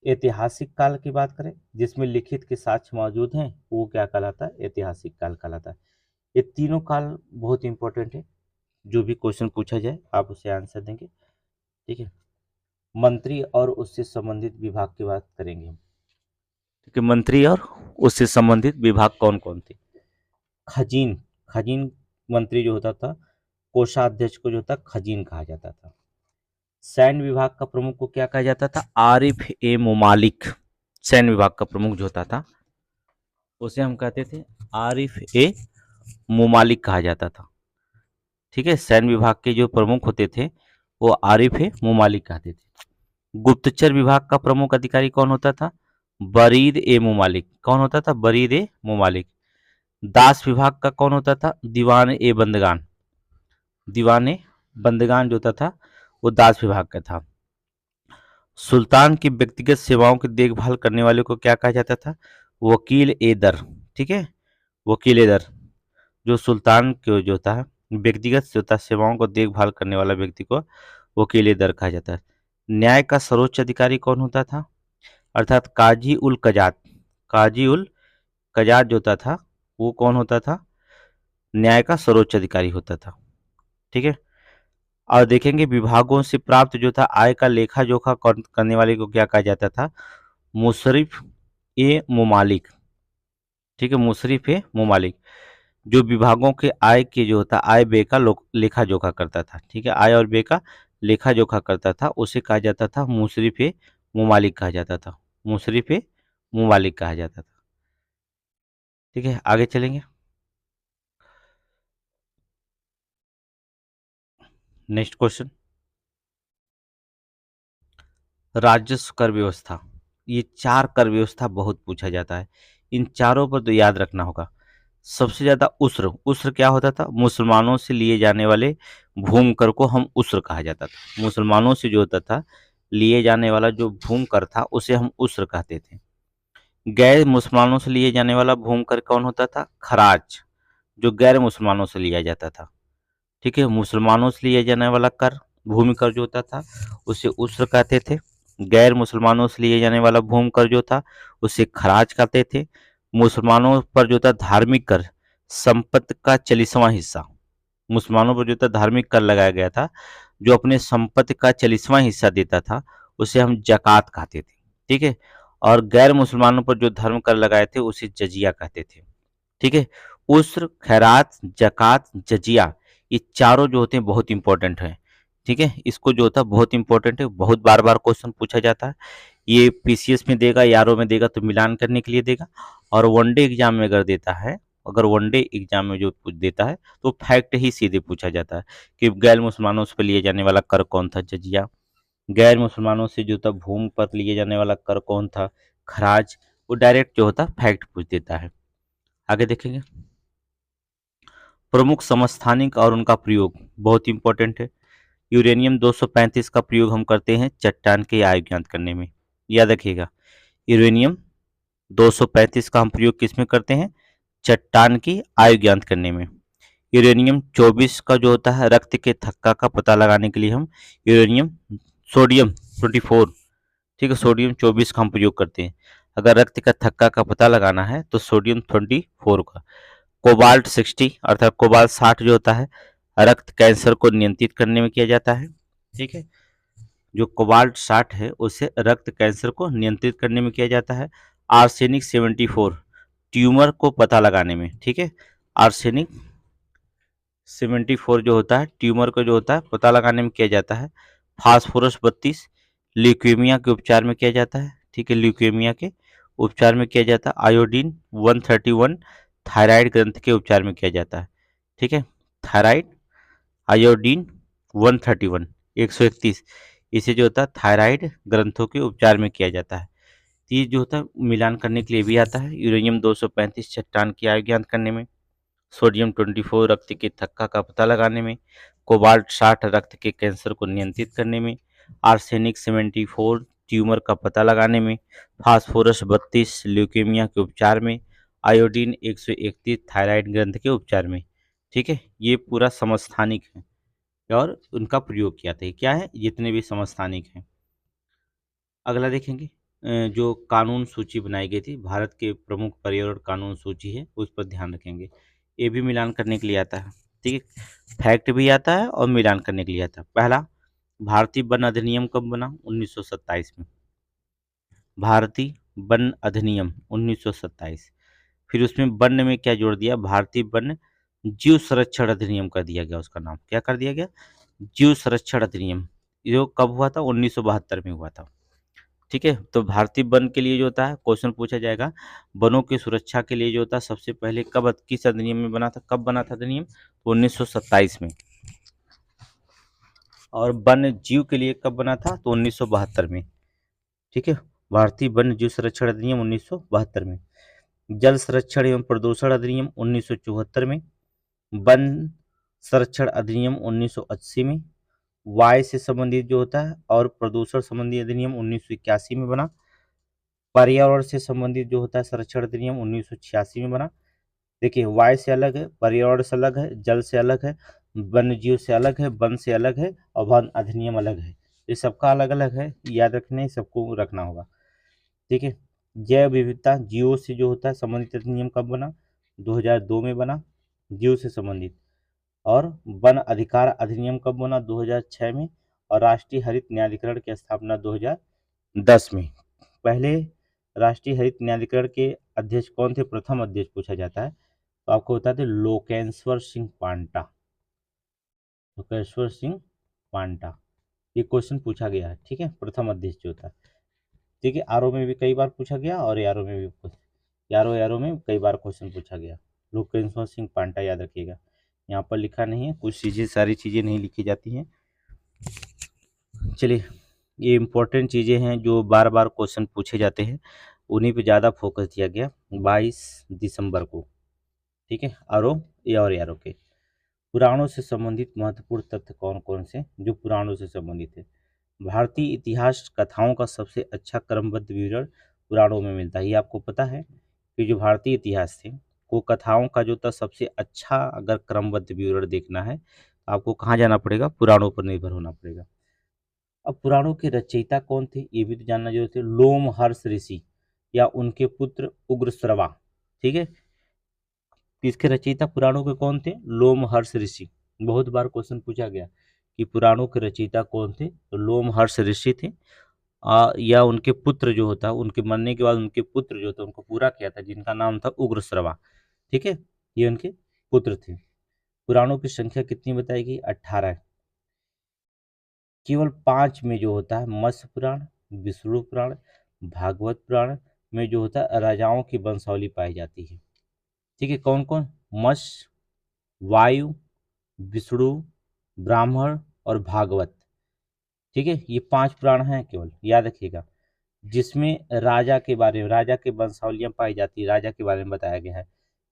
ऐतिहासिक काल की बात करें जिसमें लिखित के साक्ष्य मौजूद हैं, वो क्या कहलाता है? ऐतिहासिक काल कहलाता है। ये तीनों काल बहुत इंपॉर्टेंट है, जो भी क्वेश्चन पूछा जाए आप उसे आंसर देंगे। ठीक है, मंत्री और उससे संबंधित विभाग की बात करेंगे हम। ठीक है, मंत्री और उससे संबंधित विभाग कौन कौन थे? खजीन, खजीन मंत्री जो होता था, कोषाध्यक्ष को जो था खजीन कहा जाता था। सैन्य विभाग का प्रमुख को क्या कहा जाता था? आरिफ ए मुमालिक। सैन्य विभाग का प्रमुख जो होता था उसे हम कहते थे आरिफ ए मुमालिक कहा जाता था। ठीक है, सैन्य विभाग के जो प्रमुख होते थे वो आरिफ ए मुमालिक कहते थे। गुप्तचर विभाग का प्रमुख अधिकारी कौन होता था? बरीद ए मुमालिक। कौन होता था? बरीद ए मुमालिक। दास विभाग का कौन होता था? दीवान ए बंदगान। दीवान ए बंदगान जो होता था वो दास विभाग का था। सुल्तान की व्यक्तिगत सेवाओं की देखभाल करने वाले को क्या कहा जाता था? वकील ए दर। ठीक है, वकील ए दर। जो सुल्तान के जो होता है व्यक्तिगत जो होता है सेवाओं को देखभाल करने वाला व्यक्ति को वकील ए दर कहा जाता है। न्याय का सर्वोच्च अधिकारी कौन होता था? अर्थात काजी उल कजात। काजी उल कजात जो होता था वो कौन होता था? न्याय का सर्वोच्च अधिकारी होता था। ठीक है, और देखेंगे विभागों से प्राप्त जो था आय का लेखा जोखा करने वाले को क्या कहा जाता था? मुशरिफ ए मुमालिक। ठीक है, मुशरिफ ए मुमालिक। जो विभागों के आय के जो होता आय व्यय का लेखा जोखा करता था। ठीक है, आय और व्यय का लेखा जोखा करता था उसे कहा जाता था मुशरिफ ए मुमालिक कहा जाता था। मुशरिफ ए मुमालिक कहा जाता था। ठीक है, आगे चलेंगे। नेक्स्ट क्वेश्चन, राजस्व कर व्यवस्था। ये चार कर व्यवस्था बहुत पूछा जाता है, इन चारों पर तो याद रखना होगा। सबसे ज्यादा उस्र। उस्र क्या होता था? मुसलमानों से लिए जाने वाले भूमि कर को हम उस्र कहा जाता था। मुसलमानों से जो होता था लिए जाने वाला जो भूमि कर था उसे हम उस्र कहते थे। गैर मुसलमानों से लिए जाने वाला भूमि कर कौन होता था? खराज, जो गैर मुसलमानों से लिया जाता था। ठीक है, मुसलमानों से लिया जाने वाला कर भूमि कर जो होता था उसे उस्र कहते थे। गैर मुसलमानों से लिए जाने वाला भूमि कर जो था उसे खराज कहते थे। मुसलमानों पर जो था धार्मिक कर, संपत्ति का 40वां हिस्सा, मुसलमानों पर जो था धार्मिक कर लगाया गया था जो अपने संपत्ति का 40वां हिस्सा देता था उसे हम जकात कहते थे। ठीक है, और गैर मुसलमानों पर जो धर्म कर लगाए थे उसे जजिया कहते थे। ठीक है, उस्र, खैरात, जकात, जजिया, ये चारों जो होते हैं बहुत इंपॉर्टेंट हैं। ठीक है, इसको जो होता है बहुत इंपॉर्टेंट है, बहुत बार बार क्वेश्चन पूछा जाता है। ये पीसीएस में देगा, यारो में देगा तो मिलान करने के लिए देगा, और वनडे एग्जाम में अगर देता है, अगर वनडे एग्जाम में जो देता है तो फैक्ट ही सीधे पूछा जाता है कि गैर मुसलमानों से लिए जाने वाला कर कौन था? जजिया। गैर मुसलमानों से जो था भूमि पर लिए जाने वाला कर कौन था? खराज। वो डायरेक्ट जो होता फैक्ट पूछ देता है। आगे देखेंगे, प्रमुख समस्थानिक और उनका प्रयोग बहुत इंपॉर्टेंट है। यूरेनियम 235 का प्रयोग हम करते हैं चट्टान के आयु ज्ञात करने में। याद रखिएगा, यूरेनियम 235 का हम प्रयोग किस में करते हैं? चट्टान की आयु ज्ञात करने में। यूरेनियम 24 का जो होता है रक्त के थक्का का पता लगाने के लिए हम यूरेनियम सोडियम 24, ठीक है, सोडियम 24 का हम प्रयोग करते हैं। अगर रक्त का थक्का का पता लगाना है तो सोडियम 24 का। कोबाल्ट 60 अर्थात कोबाल्ट 60 जो होता है रक्त कैंसर को नियंत्रित करने में किया जाता है। ठीक है, जो कोबाल्ट 60 है उसे रक्त कैंसर को नियंत्रित करने में किया जाता है। आर्सेनिक 74 ट्यूमर को पता लगाने में। ठीक है, आर्सेनिक 74 जो होता है ट्यूमर को जो होता है पता लगाने में किया जाता है। फास्फोरस 32 ल्यूकेमिया के उपचार में किया जाता है। ठीक है, ल्यूकेमिया के उपचार में किया जाता है। आयोडीन 131 थायराइड ग्रंथ के उपचार में किया जाता है। ठीक है, थायराइड आयोडीन 131 131 इसे जो होता है थायराइड ग्रंथों के उपचार में किया जाता है। तो ये जो होता है मिलान करने के लिए भी आता है। यूरेनियम 235 चट्टान की आयु ज्ञात करने में, सोडियम 24 रक्त के थक्का का पता लगाने में, कोबाल्ट 60 रक्त के कैंसर को नियंत्रित करने में, आर्सेनिक 74 ट्यूमर का पता लगाने में, फास्फोरस 32 ल्यूकेमिया के उपचार में, आयोडीन 131 थायराइड ग्रंथ के उपचार में। ठीक है, ये पूरा समस्थानिक है और उनका प्रयोग किया था। क्या है? जितने भी समस्थानिक हैं। अगला देखेंगे, जो कानून सूची बनाई गई थी, भारत के प्रमुख पर्यावरण कानून सूची है, उस पर ध्यान रखेंगे। ये भी मिलान करने के लिए आता है। ठीक है, फैक्ट भी आता है और मिलान करने के लिए आता है। पहला, भारतीय वन अधिनियम कब बना? 1927 में। भारतीय वन अधिनियम 1927। फिर उसमें वन में क्या जोड़ दिया? भारतीय वन जीव संरक्षण अधिनियम कर दिया गया। उसका नाम क्या कर दिया गया? जीव संरक्षण अधिनियम। ये कब हुआ था? 1972 में हुआ था। ठीक है। तो भारतीय वन के लिए जो होता है क्वेश्चन पूछा जाएगा, वनों की सुरक्षा के लिए जो होता है सबसे पहले किस अधिनियम में बना था, कब बना था अधिनियम, तो 1927 में। और वन्य जीव के लिए कब बना था, तो 1972 में। ठीक है, भारतीय वन्य जीव संरक्षण अधिनियम 1972 में। जल संरक्षण एवं प्रदूषण अधिनियम 1974 में। वन संरक्षण अधिनियम 1980 में। वायु से संबंधित जो होता है और प्रदूषण संबंधी अधिनियम 1981 में बना। पर्यावरण से संबंधित जो होता है संरक्षण अधिनियम 1986 में बना। देखिए, वायु से अलग है, पर्यावरण से अलग है, जल से अलग है, वन्य जीव से अलग है, वन से अलग है, और वन अधिनियम अलग है। ये सबका अलग अलग है, याद रखने, सबको रखना होगा। ठीक है। जैव विविधता जीवों से जो होता है संबंधित अधिनियम कब बना, 2002 में बना, जीव से संबंधित। और वन अधिकार अधिनियम कब बना, 2006 में। और राष्ट्रीय हरित न्यायाधिकरण की स्थापना 2010 में। पहले राष्ट्रीय हरित न्यायाधिकरण के अध्यक्ष कौन थे, प्रथम अध्यक्ष पूछा जाता है, तो आपको बता दें लोकेश्वर सिंह पांटा। लोकेश्वर सिंह पांटा, ये क्वेश्चन पूछा गया है। ठीक है, प्रथम अध्यक्ष जो था। ठीक है, आरओ में भी कई बार पूछा गया और यारो में भी, यारो में कई बार क्वेश्चन पूछा गया। लोकेश्वर सिंह पांटा याद रखिएगा, यहाँ पर लिखा नहीं है, कुछ चीज़ें, सारी चीज़ें नहीं लिखी जाती हैं। चलिए, ये इंपॉर्टेंट चीज़ें हैं जो बार बार क्वेश्चन पूछे जाते हैं, उन्हीं पे ज़्यादा फोकस दिया गया 22 दिसंबर को। ठीक है, आरो और यारो के पुराणों से संबंधित महत्वपूर्ण तथ्य कौन कौन से जो पुराणों से संबंधित है। भारतीय इतिहास कथाओं का सबसे अच्छा क्रमबद्ध विवरण पुराणों में मिलता है। ये आपको पता है कि जो भारतीय इतिहास थे वो कथाओं का जो था सबसे अच्छा, अगर क्रमबद्ध विवरण देखना है तो आपको कहाँ जाना पड़ेगा, पुराणों पर निर्भर होना पड़ेगा। अब पुराणों के रचयिता कौन थे ये भी तो जानना जरूरी थे। लोमहर्ष ऋषि या उनके पुत्र उग्रश्रवा। ठीक है, किसके रचयिता पुराणों के कौन थे, लोमहर्ष ऋषि। बहुत बार क्वेश्चन पूछा गया कि पुराणों के रचयिता कौन थे, तो लोमहर्ष ऋषि थे। या उनके पुत्र जो होता, उनके मरने के बाद उनके पुत्र जो था उनको पूरा किया था, जिनका नाम था उग्रश्रवा। ठीक है, ये उनके पुत्र थे। पुराणों की संख्या कितनी बताई गई, 18। केवल 5 में जो होता है मत्स्य पुराण, विष्णु पुराण, भागवत पुराण में जो होता है राजाओं की वंशावली पाई जाती है। ठीक है, कौन कौन, मत्स्य, वायु, विष्णु, ब्राह्मण और भागवत। ठीक है, ये 5 पुराण हैं केवल, याद रखिएगा, जिसमें राजा के बारे में, राजा के वंशावलियां पाई जाती है, राजा के बारे में बताया गया है।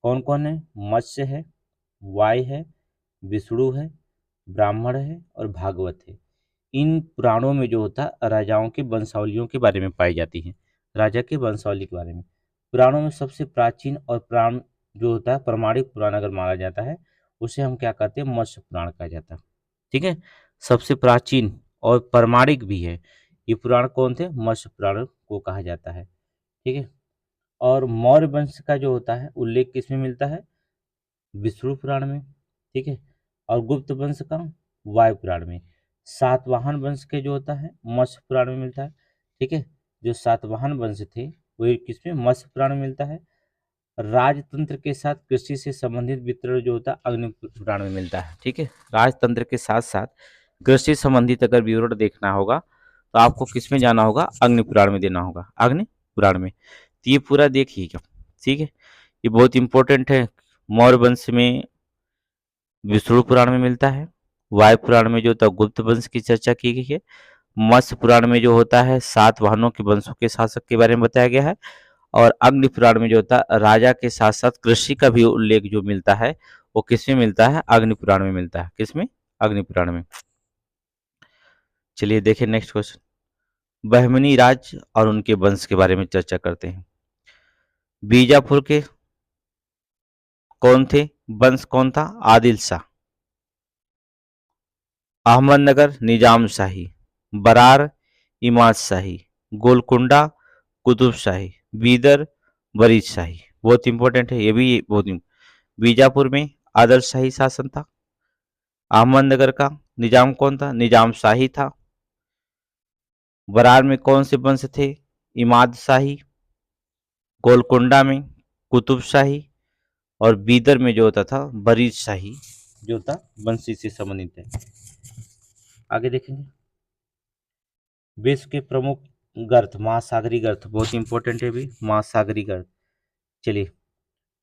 कौन कौन है, मत्स्य है, वायु है, विष्णु है, ब्राह्मण है और भागवत है। इन पुराणों में जो होता है राजाओं की वंशावलियों के बारे में पाई जाती है, राजा के वंशावली के बारे में। पुराणों में सबसे प्राचीन और पुराण जो होता है प्रमाणिक पुराण अगर माना जाता है उसे हम क्या कहते हैं, मत्स्य पुराण कहा जाता है। ठीक है, सबसे प्राचीन और प्रमाणिक भी है ये पुराण कौन थे, मत्स्य पुराण को कहा जाता है। ठीक है, और मौर्य वंश का जो होता है उल्लेख किसमें मिलता है, विष्णु पुराण में। ठीक है, और गुप्त वंश का वायु पुराण में। सातवाहन वंश के जो होता है मत्स्य पुराण में मिलता है। ठीक है, जो सातवाहन वंश थे वो किसमें, मत्स्य पुराण में मिलता है। राजतंत्र के साथ कृषि से संबंधित विवरण जो होता है अग्नि पुराण में मिलता है। ठीक है, राजतंत्र के साथ साथ कृषि संबंधित अगर विवरण देखना होगा तो आपको किस में जाना होगा, अग्नि पुराण में देना होगा, अग्नि पुराण में। तो ये पूरा देखिएगा। ठीक है, ये बहुत इंपॉर्टेंट है। मौर्य वंश में विष्णु पुराण में मिलता है, वायु पुराण में जो था गुप्त वंश की चर्चा की गई है, मत्स्य पुराण में जो होता है सातवाहनों के वंशों के शासक के बारे में बताया गया है, और अग्नि पुराण में जो होता है राजा के साथ साथ कृषि का भी उल्लेख जो मिलता है वो किसमें मिलता है, अग्नि पुराण में मिलता है। किसमें, अग्नि पुराण में। चलिए देखें नेक्स्ट क्वेश्चन। बहमनी राज और उनके वंश के बारे में चर्चा करते हैं। बीजापुर के कौन थे, वंश कौन था, आदिल शाह। अहमदनगर निजाम शाही, बरार इमाद शाही, गोलकुंडा कुतुब शाही, बीदर वरीद शाही। बहुत इंपॉर्टेंट है ये भी, बहुत। बीजापुर में आदल शाही शासन था। अहमदनगर का निजाम कौन था, निजाम शाही था। बरार में कौन से वंश थे, इमाद शाही। गोलकुंडा में कुतुब शाही। और बीदर में जो होता था वरीद शाही जो था वंशी से संबंधित है। आगे देखेंगे, विश्व के प्रमुख गर्त, महासागरीय गर्त बहुत इंपॉर्टेंट है भी, महासागरीय गर्त। चलिए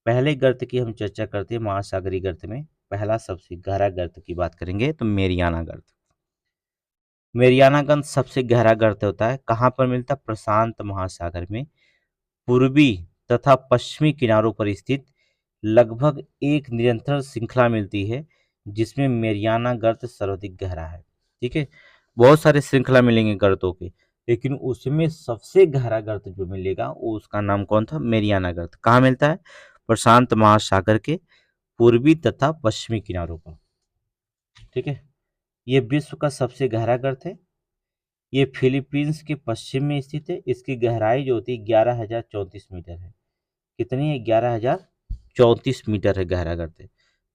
पहले गर्त की हम चर्चा करते हैं। महासागरीय गर्त में पहला सबसे गहरा गर्त की बात करेंगे तो मेरियाना गर्त। मेरियाना गर्त सबसे गहरा गर्त होता है। कहाँ पर मिलता है? प्रशांत महासागर में पूर्वी तथा पश्चिमी किनारों पर स्थित लगभग एक निरंतर श्रृंखला मिलती है जिसमें मेरियाना गर्त सर्वाधिक गहरा है। ठीक है, बहुत सारे श्रृंखला मिलेंगे गर्तों के, लेकिन उसमें सबसे गहरा गर्त जो मिलेगा वो उसका नाम कौन था? मेरियाना गर्त। कहाँ मिलता है? प्रशांत महासागर के पूर्वी तथा पश्चिमी किनारों पर। ठीक है, ये विश्व का सबसे गहरा गर्त है। ये फिलीपींस के पश्चिम में स्थित है। इसकी गहराई जो होती है 11,034 मीटर है। कितनी है? 11,034 मीटर है गहरा गर्त है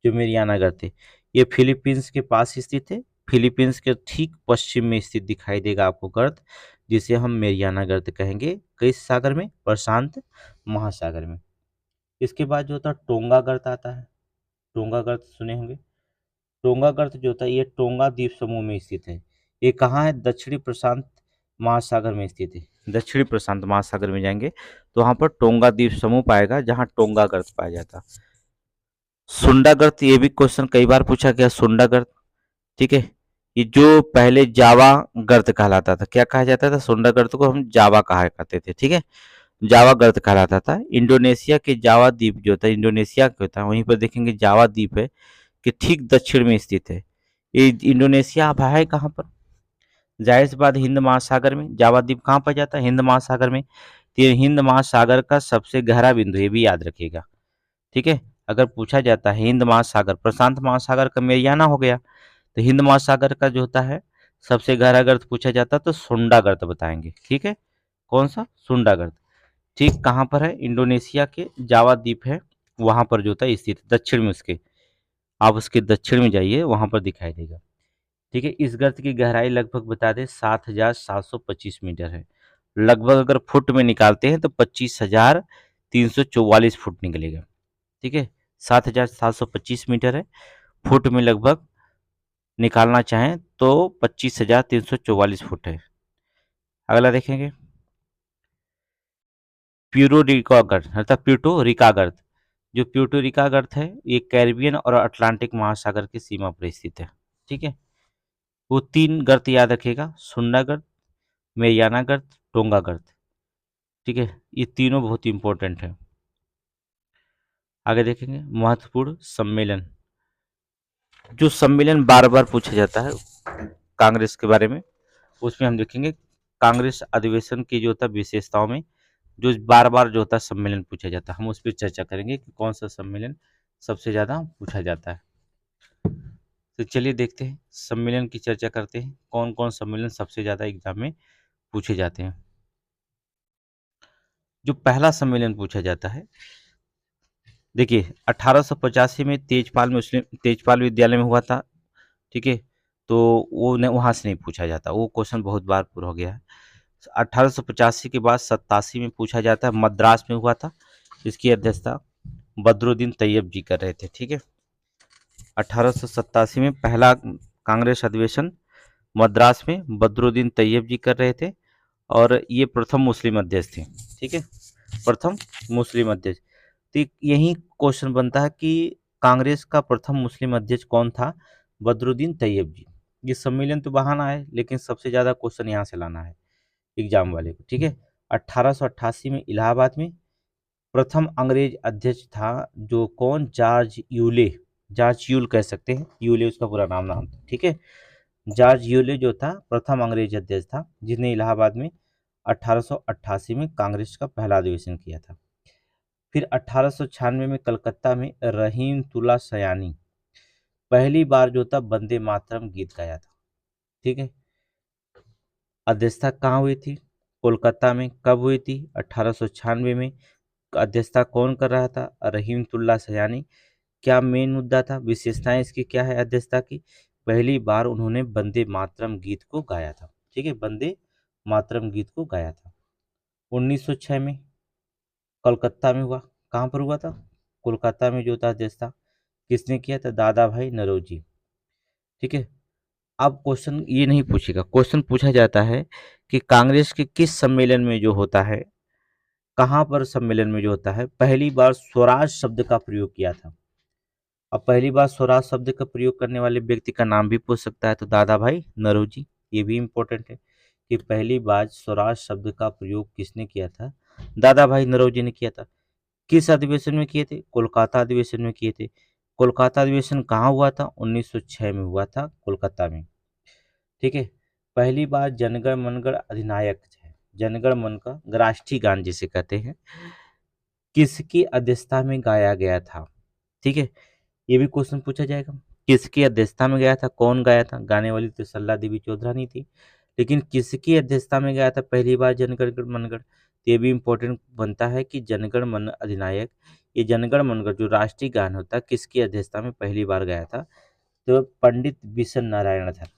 जो मेरियाना गर्त है। ये फिलीपींस के पास स्थित है। फिलीपींस के ठीक पश्चिम में स्थित दिखाई देगा आपको गर्त, जिसे हम मेरियाना गर्त कहेंगे। किस सागर में? प्रशांत महासागर में। इसके बाद जो होता है टोंगा गर्त आता है। टोंगा गर्त सुने होंगे। टोंगा गर्त जो होता है ये टोंगा द्वीप समूह में स्थित है। ये कहाँ है? दक्षिणी प्रशांत महासागर में स्थित है। दक्षिणी प्रशांत महासागर में जाएंगे तो वहां पर टोंगा द्वीप समूह पाएगा जहां टोंगा गर्त पाया जाता। सुंडा गर्त, ये भी क्वेश्चन कई बार पूछा गया। सुंडा गर्त, ठीक है, ये जो पहले जावा गर्त कहलाता था। क्या कहा जाता था? सुंडा गर्त को हम जावा कहा करते थे। ठीक है, जावा गर्त कहलाता था। इंडोनेशिया के जावा द्वीप जो था, इंडोनेशिया का था, वहीं पर देखेंगे जावा द्वीप है कि ठीक दक्षिण में स्थित है। ये इंडोनेशिया अब है कहाँ पर? जाहिर सी बात हिंद महासागर में। जावा द्वीप कहाँ पर जाता है? हिंद महासागर में। तो ये हिंद महासागर का सबसे गहरा बिंदु, ये भी याद रखिएगा। ठीक है, अगर पूछा जाता है हिंद महासागर, प्रशांत महासागर का मेरियाना हो गया, तो हिंद महासागर का जो होता है सबसे गहरा गर्त पूछा जाता है तो सुंडा गर्त बताएंगे। ठीक है, कौन सा? सुंडा गर्त। ठीक कहाँ पर है? इंडोनेशिया के जावा द्वीप है, वहां पर जो होता है स्थित, दक्षिण में उसके। आप उसके दक्षिण में जाइए, वहां पर दिखाई देगा। ठीक है, इस गर्त की गहराई लगभग बता दें 7,725 मीटर है। लगभग अगर फुट में निकालते हैं तो 25,344 फुट निकलेगा। ठीक है, 7,725 मीटर है। फुट में लगभग निकालना चाहें तो 25,344 फुट है। अगला देखेंगे प्यूरो रिका गर्त अर्थात प्यूटो रिका गर्त। जो प्यूटो रिका गर्त है ये कैरिबियन और अटलांटिक महासागर की सीमा पर स्थित है। ठीक है, वो तीन गर्त याद रखिएगा, सुंडा गर्त, मेरियाना गर्त, टोंगा गर्त। ठीक है, ये तीनों बहुत इंपॉर्टेंट है। आगे देखेंगे महत्वपूर्ण सम्मेलन। जो सम्मेलन बार बार पूछा जाता है कांग्रेस के बारे में, उसमें हम देखेंगे कांग्रेस अधिवेशन की जो होता है विशेषताओं में जो बार बार जो होता है सम्मेलन पूछा जाता है, हम उस पर चर्चा करेंगे कि कौन सा सम्मेलन सबसे ज्यादा पूछा जाता है। तो चलिए देखते हैं, सम्मेलन की चर्चा करते हैं, कौन कौन सम्मेलन सबसे ज्यादा एग्जाम में पूछे जाते हैं। जो पहला सम्मेलन पूछा जाता है, देखिए 1885 में तेजपाल विद्यालय में हुआ था। ठीक है, तो वो वहां से नहीं पूछा जाता, वो क्वेश्चन बहुत बार पूरा हो गया है। 1885 के बाद 87 में पूछा जाता है, मद्रास में हुआ था। इसकी अध्यक्षता बदरुद्दीन तैयब जी कर रहे थे। ठीक है, 1887 में पहला कांग्रेस अधिवेशन मद्रास में बदरुद्दीन तैयब जी कर रहे थे और ये प्रथम मुस्लिम अध्यक्ष थे। ठीक है, प्रथम मुस्लिम अध्यक्ष। तो यही क्वेश्चन बनता है कि कांग्रेस का प्रथम मुस्लिम अध्यक्ष कौन था? बदरुद्दीन तैयब जी। ये सम्मेलन तो बहाना है, लेकिन सबसे ज्यादा क्वेश्चन यहाँ से लाना है एग्जाम वाले को। ठीक है, 1888 में इलाहाबाद में प्रथम अंग्रेज अध्यक्ष था जो कौन? George Yule. जॉर्ज यूल कह सकते हैं, यूले उसका पूरा नाम था। ठीक है, जॉर्ज यूले जो था प्रथम अंग्रेज अध्यक्ष था जिसने इलाहाबाद में 1888 में कांग्रेस का पहला अधिवेशन किया था। फिर 1896 में कलकत्ता में रहीम तुल्ला सयानी पहली बार जो था वंदे मातरम गीत गाया था। ठीक है, अध्यक्षता कहाँ हुई थी? कोलकाता में। कब हुई थी? 1896 में। अध्यक्षता कौन कर रहा था? रहीमतुल्लाह सयानी। क्या मेन मुद्दा था? विशेषताएं इसकी क्या है अध्यक्षता की? पहली बार उन्होंने वंदे मातरम गीत को गाया था। ठीक है, वंदे मातरम गीत को गाया था। 1906 में कलकत्ता में हुआ। कहाँ पर हुआ था? कोलकाता में जो था अध्यक्षता किसने किया था? दादा भाई नौरोजी। ठीक है, अब क्वेश्चन ये नहीं पूछेगा, क्वेश्चन पूछा जाता है कि कांग्रेस के किस सम्मेलन में जो होता है, कहाँ पर सम्मेलन में जो होता है पहली बार स्वराज शब्द का प्रयोग किया था। अब पहली बार स्वराज शब्द का प्रयोग करने वाले व्यक्ति का नाम भी पूछ सकता है, तो दादा भाई नौरोजी। ये भी इम्पोर्टेंट है कि पहली बार स्वराज शब्द का प्रयोग किसने किया था, दादा भाई नौरोजी ने किया था। किस अधिवेशन में किए थे, कोलकाता अधिवेशन में किए थे। कोलकाता अधिवेशन कहाँ हुआ था, 1906 में हुआ था कोलकाता में। ठीक है। पहली बार जनगण मनगढ़ अधिनायक है, जनगण मन का राष्ट्रीय गान जिसे कहते हैं, किसकी अध्यक्षता में गाया गया था। ठीक है, ये भी क्वेश्चन पूछा जाएगा। किसकी अध्यक्षता में गया था, कौन गाया था, गाने वाली तो सरला देवी चौधरानी थी, लेकिन किसकी अध्यक्षता में गया था पहली बार जनगण मनगढ़। तो ये भी इंपॉर्टेंट बनता है कि जनगण मन अधिनायक, ये जनगण मनगढ़ जो राष्ट्रीय गान होता है किसकी अध्यक्षता में पहली बार गाया था, तो पंडित बिशन नारायण धर।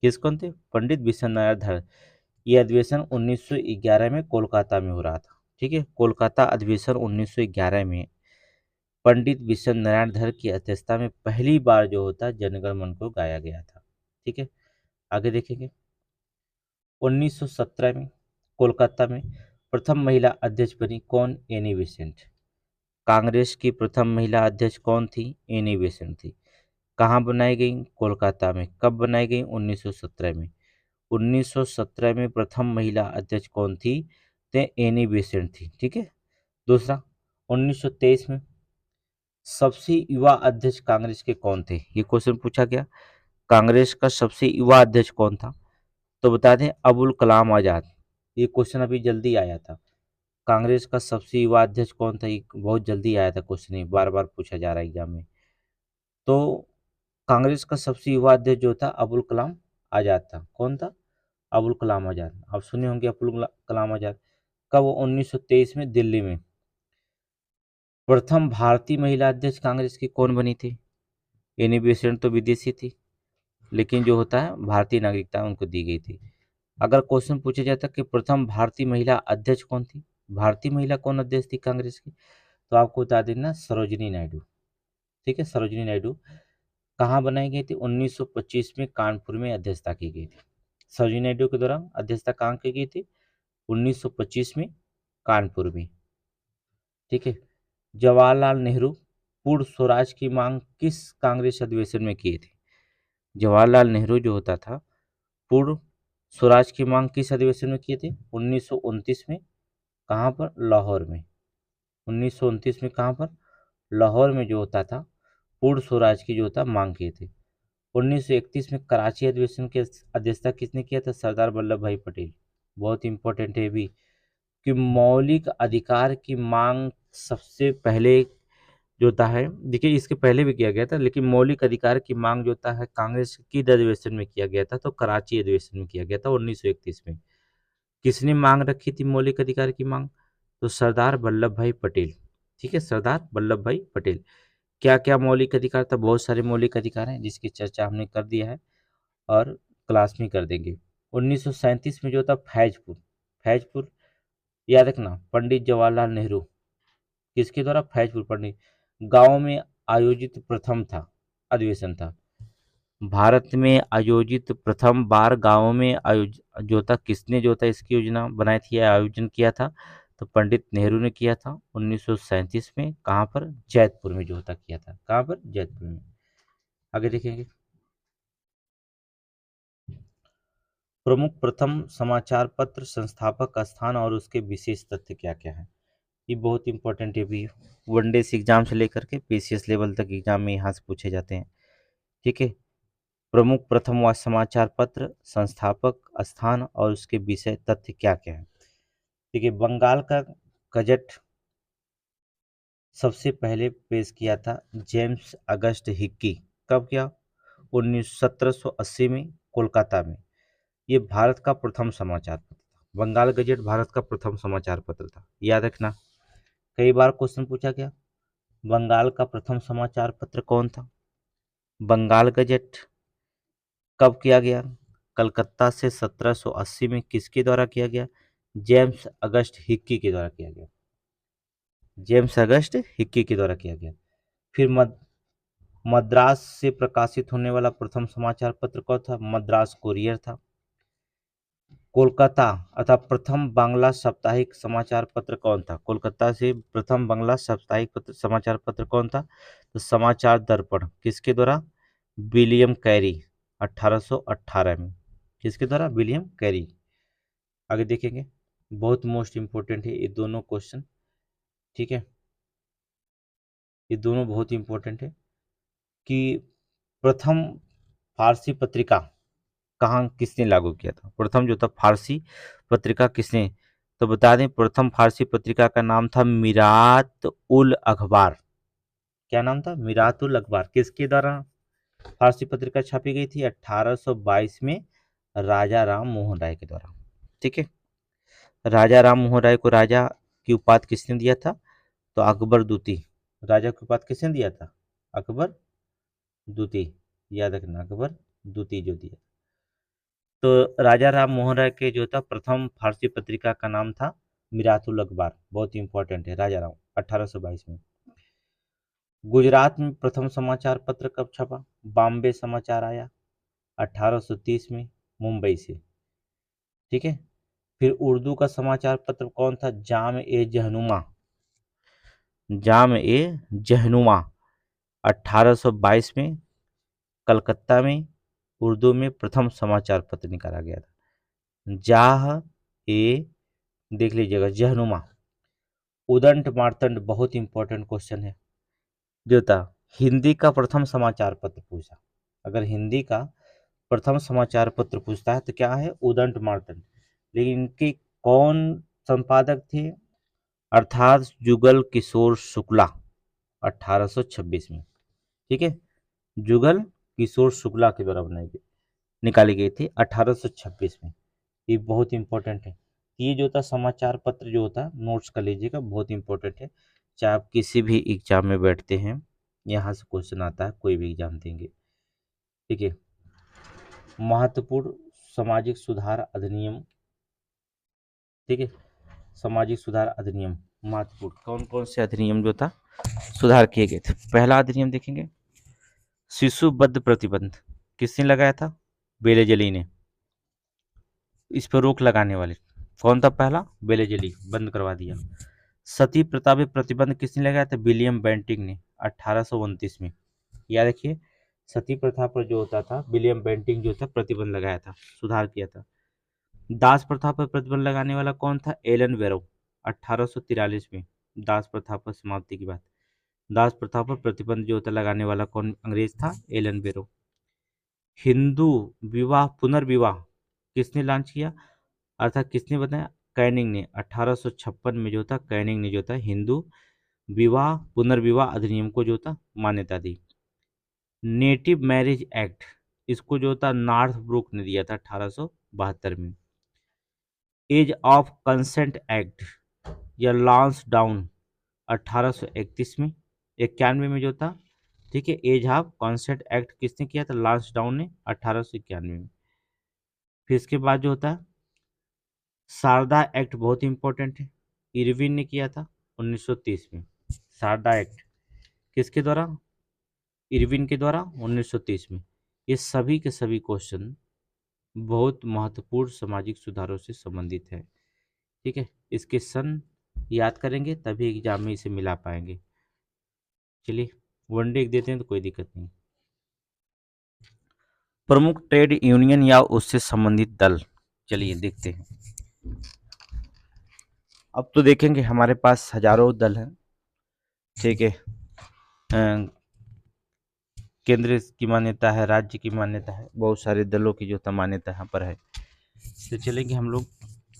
किस कौन थे, पंडित बिशन नारायण धर। ये अधिवेशन 1911 में कोलकाता में हो रहा था। ठीक है, कोलकाता अधिवेशन 1911 में पंडित बिशन नारायण धर की अध्यक्षता में पहली बार जो होता है जनगण मन को गाया गया था। ठीक है, आगे देखेंगे। 1917 में कोलकाता में प्रथम महिला अध्यक्ष बनी कौन, एनी बेसेंट। कांग्रेस की प्रथम महिला अध्यक्ष कौन थी, एनी बेसेंट थी। कहाँ बनाई गई, कोलकाता में। कब बनाई गई, 1917 में। 1917 में प्रथम महिला अध्यक्ष कौन थी, तो एनी बेसेंट थी। ठीक है। दूसरा, 1923 में सबसे युवा अध्यक्ष कांग्रेस के कौन थे, ये क्वेश्चन पूछा गया। कांग्रेस का सबसे युवा अध्यक्ष कौन था, तो बता दें अबुल कलाम आजाद। ये क्वेश्चन अभी जल्दी आया था, कांग्रेस का सबसे युवा अध्यक्ष कौन था, ये बहुत जल्दी आया था क्वेश्चन, ये बार बार पूछा जा रहा है एग्जाम में। तो कांग्रेस का सबसे युवा अध्यक्ष जो था अबुल कलाम आजाद था। कौन था, अबुल कलाम आजाद। आप सुने होंगे अबुल कलाम आजाद। कब, 1923 में दिल्ली में। प्रथम भारतीय महिला अध्यक्ष कांग्रेस की कौन बनी थी, एनी बेसेंट तो विदेशी थी, लेकिन जो होता है भारतीय नागरिकता उनको दी गई थी। अगर क्वेश्चन पूछा जाता कि प्रथम भारतीय महिला अध्यक्ष कौन थी, भारतीय महिला कौन अध्यक्ष थी कांग्रेस की, तो आपको बता देना सरोजिनी नायडू। ठीक है, सरोजिनी नायडू। कहाँ बनाई गई थी, 1925 में कानपुर में अध्यक्षता की गई थी। सरोजिनी नायडू के द्वारा अध्यक्षता कहाँ की गई थी, 1925 में कानपुर में। ठीक है। जवाहरलाल नेहरू पूर्ण स्वराज की मांग किस कांग्रेस अधिवेशन में की थी। जवाहरलाल नेहरू जो होता था पूर्ण स्वराज की मांग किस अधिवेशन में किए थे, 1929 में। कहाँ पर, लाहौर में। 1929 में कहाँ पर, लाहौर में जो होता था पूर्ण स्वराज की जो होता मांग किए थे। 1931 में कराची अधिवेशन की अध्यक्षता किसने किया था, सरदार वल्लभ भाई पटेल। बहुत इंपॉर्टेंट है भी कि मौलिक अधिकार की मांग सबसे पहले जो होता है, देखिए इसके पहले भी किया गया था, लेकिन मौलिक अधिकार की मांग जो होता है कांग्रेस की अधिवेशन में किया गया था, तो कराची अधिवेशन में किया गया था 1931 में। किसने मांग रखी थी मौलिक अधिकार की मांग, तो सरदार वल्लभ भाई पटेल। ठीक है, सरदार वल्लभ भाई पटेल। क्या क्या मौलिक अधिकार था, बहुत सारे मौलिक अधिकार हैं जिसकी चर्चा हमने कर दिया है और क्लास में कर देंगे। 1937 में जो था फैजपुर, फैजपुर याद रखना, पंडित जवाहरलाल नेहरू किसके द्वारा, फैजपुर पंडित, गांव में आयोजित प्रथम था अधिवेशन था। भारत में आयोजित प्रथम बार गांवों में जो था किसने जो था इसकी योजना बनाई थी या आयोजन किया था, तो पंडित नेहरू ने किया था 1937 में। कहाँ पर, जैतपुर में जो था किया था। कहाँ पर, जैतपुर में। आगे देखेंगे। प्रमुख प्रथम समाचार पत्र संस्थापक स्थान और उसके विशेष तथ्य क्या क्या है, ये बहुत इंपॉर्टेंट है भी, वनडे से एग्जाम से लेकर के पीसीएस लेवल तक एग्जाम में यहाँ से पूछे जाते हैं। ठीक है। प्रमुख प्रथम व समाचार पत्र संस्थापक स्थान और उसके विषय तथ्य क्या क्या है। देखिए, बंगाल का गजट सबसे पहले पेश किया था जेम्स अगस्ट हिक्की। कब किया, 1780 में कोलकाता में। ये भारत का प्रथम समाचार पत्र था, बंगाल गजट भारत का प्रथम समाचार पत्र था, याद रखना। कई बार क्वेश्चन पूछा गया, बंगाल का प्रथम समाचार पत्र कौन था। बंगाल गजट कब किया गया, कलकत्ता से 1780 में किसके द्वारा किया गया, जेम्स अगस्ट हिक्की के द्वारा किया गया, जेम्स अगस्ट हिक्की के द्वारा किया गया। फिर मद्रास से प्रकाशित होने वाला प्रथम समाचार पत्र कौन था? मद्रास कोरियर था। कोलकाता अथवा प्रथम बांग्ला साप्ताहिक समाचार पत्र कौन था? कोलकाता से प्रथम बांग्ला साप्ताहिक पत्र समाचार पत्र कौन था? तो समाचार दर्पण। किसके द्वारा? विलियम कैरी, 1818 में। किसके द्वारा? William Carey. आगे देखेंगे, बहुत मोस्ट इंपोर्टेंट है ये दोनों क्वेश्चन, ठीक है, ये दोनों बहुत इंपॉर्टेंट है कि प्रथम फारसी पत्रिका कहाँ किसने लागू किया था? प्रथम जो था फारसी पत्रिका किसने? तो बता दें, प्रथम फारसी पत्रिका का नाम था मिरात उल अखबार। क्या नाम था? मिरात उल अखबार। किसके द्वारा फारसी पत्रिका छापी गई थी? 1822 में राजा राम मोहन राय के द्वारा, ठीक है। राजा राम मोहन राय को राजा की उपाधि किसने दिया था? तो अकबर द्वितीय। राजा की उपाधि किसने दिया था? अकबर द्वितीय, याद रखना, अकबर द्वितीय जो दिया। तो राजा राम मोहन राय के जो था प्रथम फारसी पत्रिका का नाम था मिरातुल अखबार, बहुत इंपॉर्टेंट है, राजा राम, 1822 में। गुजरात में प्रथम समाचार पत्र कब छपा? बॉम्बे समाचार आया 1830 में, मुंबई से, ठीक है। फिर उर्दू का समाचार पत्र कौन था? जाम ए जहनुमा, जाम ए जहनुमा, 1822 में कलकत्ता में उर्दू में प्रथम समाचार पत्र निकाला गया था। जाह ए, देख लीजिएगा, जहनुमा। उदंड मार्तंड, बहुत इंपॉर्टेंट क्वेश्चन है जो था, हिंदी का प्रथम समाचार पत्र पूछा। अगर हिंदी का प्रथम समाचार पत्र पूछता है तो क्या है? उदंड मार्तंड। लेकिन इनके कौन संपादक थे? अर्थात जुगल किशोर शुक्ला, 1826 में, ठीक है। जुगल किशोर शुक्ला के द्वारा बनाई गई, निकाली गई थी 1826 में। ये बहुत इंपॉर्टेंट है। ये जो था समाचार पत्र जो होता है, नोट्स कर लीजिएगा, बहुत इंपॉर्टेंट है। चाहे आप किसी भी एग्जाम में बैठते हैं, यहाँ से क्वेश्चन आता है, कोई भी एग्जाम देंगे, ठीक है। महत्वपूर्ण सामाजिक सुधार अधिनियम, ठीक है, सामाजिक सुधार अधिनियम महत्वपूर्ण कौन कौन से अधिनियम जो था सुधार किए गए थे? पहला अधिनियम देखेंगे, शिशु बद्ध प्रतिबंध, किसने लगाया था? बेलेजली ने। इस पर रोक लगाने वाले कौन था? पहला बेलेजली, बंद करवा दिया। सती प्रथा पे प्रतिबंध किसने लगाया था? विलियम बेंटिंग ने, 1829 में। याद रखिए, सती प्रथा पर जो होता था विलियम बेंटिंग जो था प्रतिबंध लगाया था, सुधार किया था। दास प्रथा पर प्रतिबंध लगाने वाला कौन था? एलन वेरो, 1843 में, दास प्रथा पर समाप्ति की बात। दास प्रथा पर प्रतिबंध जो होता लगाने वाला कौन अंग्रेज था? एलन वेरो। हिंदू विवाह पुनर्विवाह किसने लॉन्च किया, अर्थात किसने बताया? कैनिंग ने, 1856 में जो था कैनिंग ने जो था हिंदू विवाह पुनर्विवाह अधिनियम को जो था मान्यता दी। नेटिव मैरिज एक्ट, इसको जो था नॉर्थ ब्रुक ने दिया था 1872 में। एज ऑफ कंसेंट एक्ट या लॉन्स डाउन 1831 में, 91 में जो था, ठीक है। एज ऑफ कंसेंट एक्ट किसने किया था? लॉन्स डाउन ने, 1891 में। फिर इसके बाद जो होता है शारदा एक्ट, बहुत इंपॉर्टेंट है, इरविन ने किया था 1930 में। शारदा एक्ट किसके द्वारा? इरविन के द्वारा, 1930 में। ये सभी के सभी क्वेश्चन बहुत महत्वपूर्ण सामाजिक सुधारों से संबंधित है, ठीक है। इसके सन याद करेंगे तभी एग्जाम में इसे मिला पाएंगे। चलिए वनडे देते हैं तो कोई दिक्कत नहीं। प्रमुख ट्रेड यूनियन या उससे संबंधित दल, चलिए देखते हैं। अब तो देखेंगे हमारे पास हजारों दल हैं, ठीक है। केंद्र की मान्यता है, राज्य की मान्यता है, बहुत सारे दलों की जो मान्यता यहाँ पर है। तो चलेंगे हम लोग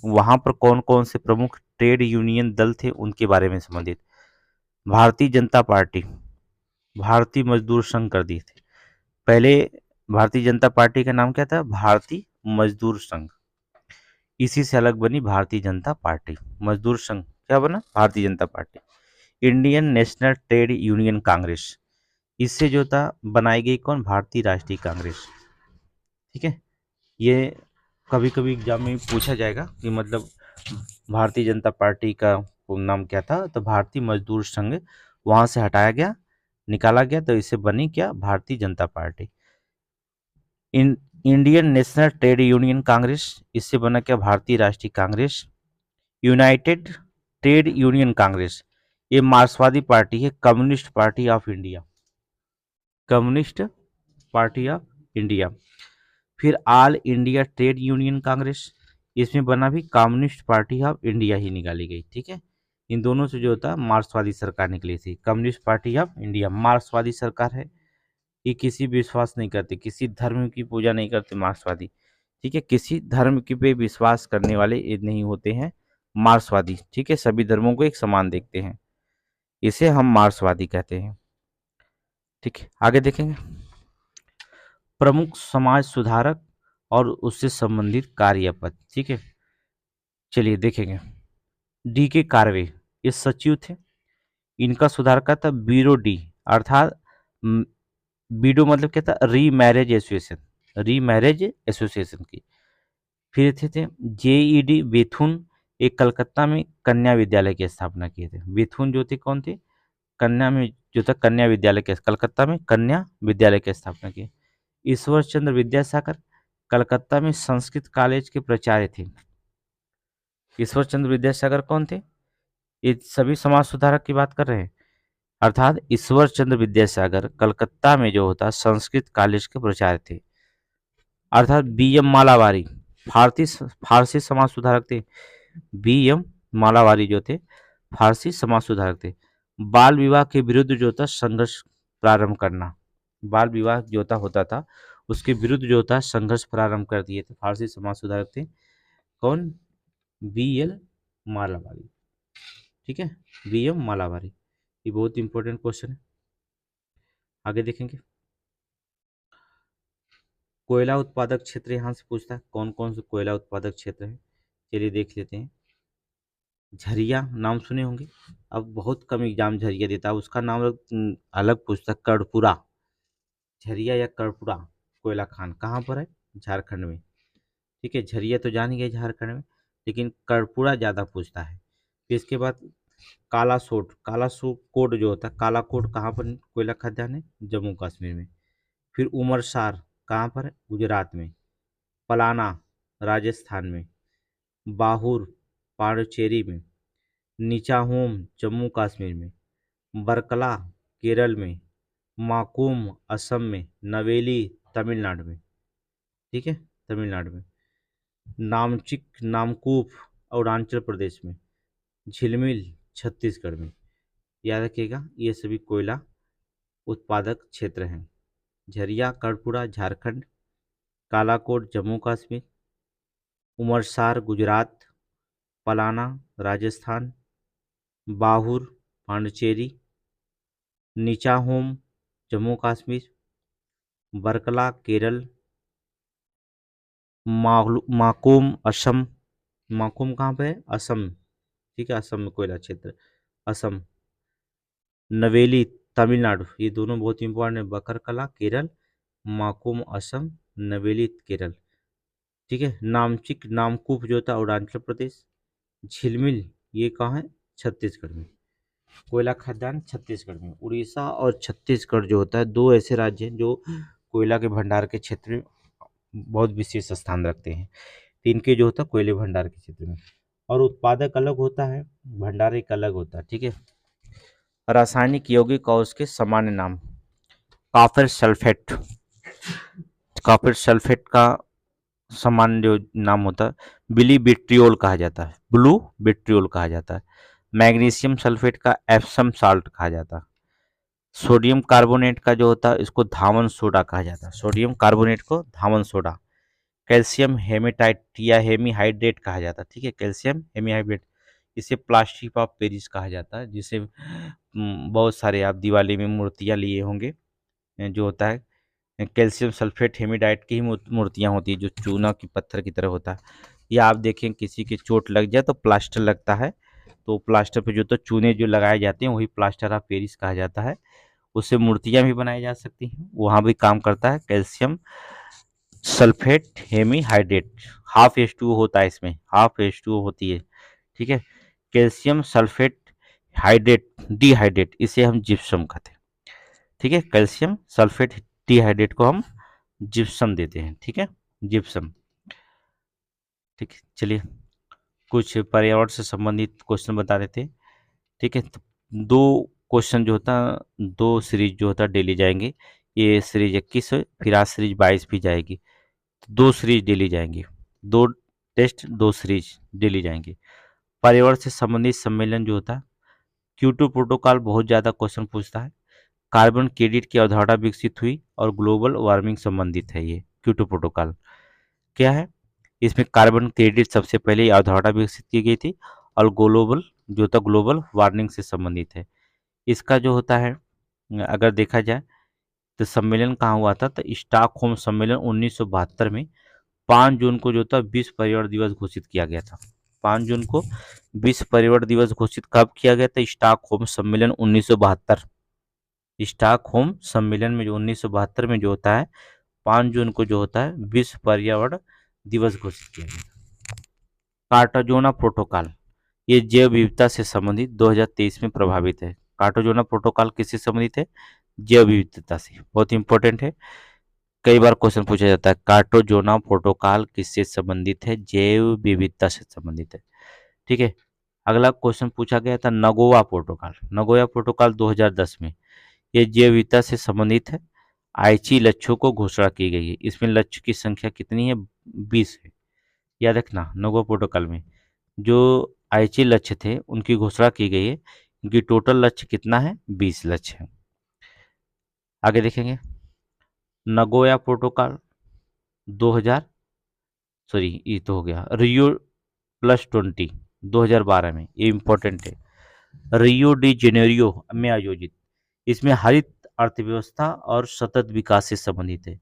वहाँ पर कौन कौन से प्रमुख ट्रेड यूनियन दल थे उनके बारे में संबंधित। भारतीय जनता पार्टी, भारतीय मजदूर संघ कर दिए थे पहले। भारतीय जनता पार्टी का नाम क्या था? भारतीय मजदूर संघ। इसी से अलग बनी भारतीय जनता पार्टी, मजदूर संघ क्या बना? भारतीय Janata party. Indian National Trade Union Congress, इससे जो था बनाई गई कौन? भारतीय राष्ट्रीय कांग्रेस, ठीक है। ये कभी कभी एग्जाम में पूछा जाएगा कि मतलब भारतीय जनता पार्टी का नाम क्या था, तो भारतीय मजदूर संघ वहां से हटाया गया, निकाला गया, तो इससे बनी क्या, Bharatiya Janata party. Indian National Trade Union Congress, इससे बना क्या, Bharatiya Rashtriya Congress. United Trade Union Congress, ये मार्क्सवादी पार्टी है, Communist Party of India, Communist Party of India. फिर All India Trade Union Congress, इसमें बना भी कम्युनिस्ट पार्टी ऑफ इंडिया ही निकाली गई, ठीक है। इन दोनों से जो होता है मार्क्सवादी सरकार निकली थी। कम्युनिस्ट पार्टी ऑफ इंडिया मार्क्सवादी सरकार है, ये किसी विश्वास नहीं करते, किसी धर्म की पूजा नहीं करते मार्क्सवादी, ठीक है। किसी धर्म की पे विश्वास करने वाले ये नहीं होते हैं मार्क्सवादी, ठीक है। सभी धर्मों को एक समान देखते हैं, इसे हम मार्क्सवादी कहते हैं, ठीक है। आगे देखेंगे, प्रमुख समाज सुधारक और उससे संबंधित कार्यपद, ठीक है। चलिए देखेंगे, डी के कार्वे, ये सचिव थे, इनका सुधार का था ब्यूरो डी, अर्थात बीडो मतलब क्या था, री मैरिज एसोसिएशन, री मैरिज एसोसिएशन की। फिर थे जेईडी बेथुन, एक कलकत्ता में कन्या विद्यालय की स्थापना किए थे। बेथुन जो थे कौन थे, कन्या में जो था कन्या विद्यालय के, कलकत्ता में कन्या विद्यालय की स्थापना की। ईश्वर चंद्र विद्यासागर, कलकत्ता में संस्कृत कॉलेज के प्राचार्य थे। ईश्वर चंद्र विद्यासागर कौन थे, ये सभी समाज सुधारक की बात कर रहे हैं, अर्थात ईश्वर चंद्र विद्यासागर कलकत्ता में जो होता संस्कृत कॉलेज के प्राचार्य थे। अर्थात बी एम मालावारी फारसी समाज सुधारक थे। बी एम मालावारी जो थे फारसी समाज सुधारक थे। बाल विवाह के विरुद्ध जो था संघर्ष प्रारंभ करना, बाल विवाह जो होता था उसके विरुद्ध जो था संघर्ष प्रारंभ कर दिए थे, फारसी समाज सुधारक थे कौन, बी एल मालावारी, ठीक है, बी एम मालावारी। ये बहुत इंपॉर्टेंट क्वेश्चन है, आगे देखेंगे। कोयला उत्पादक क्षेत्र यहाँ से पूछता है, कौन कौन से कोयला उत्पादक क्षेत्र है, चलिए देख लेते हैं। झरिया नाम सुने होंगे, अब बहुत कम एग्जाम झरिया देता है, उसका नाम अलग पूछता है, कर्पूरा, झरिया या कर्पूरा कोयला खान कहाँ पर है, झारखंड में, ठीक है। झरिया तो जान ही गए झारखंड में, लेकिन कर्पूरा ज़्यादा पूछता है। फिर इसके बाद कालासोट, कालासोट कोट जो होता है, कालाकोट कहाँ पर कोयला खदान है, जम्मू कश्मीर में। फिर उमरसार कहाँ पर है, गुजरात में। पलाना राजस्थान में। बाहुर पांडिचेरी में। नीचाहोम जम्मू कश्मीर में। बरकला केरल में। माकूम असम में। नवेली तमिलनाडु में, ठीक है, तमिलनाडु में। नामचिक नामकूप अरुणाचल प्रदेश में। झिलमिल छत्तीसगढ़ में। याद रखिएगा ये सभी कोयला उत्पादक क्षेत्र हैं। झरिया कर्पूरा झारखंड, कालाकोट जम्मू कश्मीर, उमरसार गुजरात, पलाना राजस्थान, बाहुर पांडिचेरी, नीचाहोम जम्मू कश्मीर, बरकला केरल, माकूम असम, माकूम कहाँ पे है, असम, ठीक है, असम में कोयला क्षेत्र, असम। नवेली तमिलनाडु, ये दोनों बहुत इंपॉर्टेंट है, बकरकला केरल, माकूम असम, नवेली केरल, ठीक है। नामचिक नामकूप जो था अरुणाचल प्रदेश। झिलमिल ये कहाँ है, छत्तीसगढ़ में। कोयला खदान छत्तीसगढ़ में। उड़ीसा और छत्तीसगढ़ जो होता है दो ऐसे राज्य हैं जो कोयला के भंडार के क्षेत्र में बहुत विशेष स्थान रखते हैं। इनके जो होता है कोयले भंडार के क्षेत्र में, और उत्पादक अलग होता है, भंडार एक अलग होता है, ठीक है। रासायनिक यौगिक और उसके सामान्य नाम, कॉपर सल्फेट, कॉपर सल्फेट का सामान्य जो नाम होता है ब्लू विट्रियोल कहा जाता है, ब्लू विट्रियोल कहा जाता है। मैग्नीशियम सल्फेट का एप्सम साल्ट कहा जाता है। सोडियम कार्बोनेट का जो होता है इसको धावन सोडा कहा जाता है, सोडियम कार्बोनेट को धावन सोडा। कैल्शियम हेमेटाइट या हेमीहाइड्रेट कहा जाता है, ठीक है, कैल्शियम हेमीहाइड्रेट। इसे प्लास्टिक ऑफ पेरिस कहा जाता है, जिसे बहुत सारे आप दिवाली में मूर्तियाँ लिए होंगे, जो होता है कैल्शियम सल्फेट हेमिडाइट की ही मूर्तियाँ होती है, जो चूना की पत्थर की तरह होता है। या आप देखें किसी की चोट लग जाए तो प्लास्टर लगता है, तो प्लास्टर पे जो तो चूने जो लगाए जाते हैं वही प्लास्टर ऑफ पेरिस कहा जाता है। उससे मूर्तियाँ भी बनाई जा सकती हैं, वहाँ भी काम करता है calcium sulphate hemihydrate. Half H2O होता है इसमें, हाफ H2O होती है, ठीक है। कैल्शियम सल्फेट हाइड्रेट डिहाइड्रेट, इसे हम जिप्सम कहते हैं। ठीक है, कैल्शियम सल्फेट डिहाइड्रेट को हम जिप्सम देते हैं, ठीक है, जिप्सम। ठीक है, चलिए कुछ पर्यावरण से संबंधित क्वेश्चन बता देते हैं। ठीक है, तो दो क्वेश्चन जो होता, दो सीरीज जो होता डेली जाएंगे। ये सीरीज 21 है, फिर आज सीरीज 22 भी जाएगी। तो दो सीरीज डेली जाएंगी, दो टेस्ट दो सीरीज डेली जाएंगे। पर्यावरण से संबंधित सम्मेलन जो होता है, क्योटो प्रोटोकॉल बहुत ज़्यादा क्वेश्चन पूछता है। कार्बन क्रेडिट की अवधारणा विकसित हुई और ग्लोबल वार्मिंग संबंधित है। ये क्योटो प्रोटोकॉल क्या है, इसमें कार्बन क्रेडिट सबसे पहले ये अवधारणा विकसित की गई थी और ग्लोबल जो होता ग्लोबल वार्मिंग से संबंधित है। इसका जो होता है, अगर देखा जाए तो सम्मेलन कहाँ हुआ था, तो स्टॉकहोम सम्मेलन 1972 में 5 जून को जो था विश्व पर्यावरण दिवस घोषित किया गया था। 5 जून को विश्व पर्यावरण दिवस घोषित कब किया गया था, स्टॉकहोम सम्मेलन 1972। स्टॉकहोम सम्मेलन में जो 1972 में जो होता है 5 जून को जो होता है विश्व पर्यावरण दिवस घोषित किया गया। कार्टाजोना प्रोटोकॉल, ये जैव विविधता से संबंधित 2023 में प्रभावित है। कार्टाजोना प्रोटोकॉल किससे संबंधित है, जैव विविधता से, बहुत इंपॉर्टेंट है। कई बार क्वेश्चन पूछा जाता है कार्टाजोना प्रोटोकॉल किससे संबंधित है, जैव विविधता से संबंधित है। ठीक है, अगला क्वेश्चन पूछा गया था नगोया प्रोटोकॉल। नगोया प्रोटोकॉल 2010 में, ये जैव विविधता से संबंधित है। आईची लक्ष्यों को घोषणा की गई है। इसमें लक्ष्य की संख्या कितनी है, 20 है। याद रखना, नगोया प्रोटोकॉल में जो आईची लक्ष्य थे उनकी घोषणा की गई है। इनकी टोटल लक्ष्य कितना है, 20 लक्ष्य है। आगे देखेंगे नगोया प्रोटोकॉल 2000, सॉरी ये तो हो गया, रियो प्लस 20 2012 में, ये इंपॉर्टेंट है। रियो डी जेनेरियो में आयोजित, इसमें हरित अर्थव्यवस्था और सतत विकास से संबंधित है।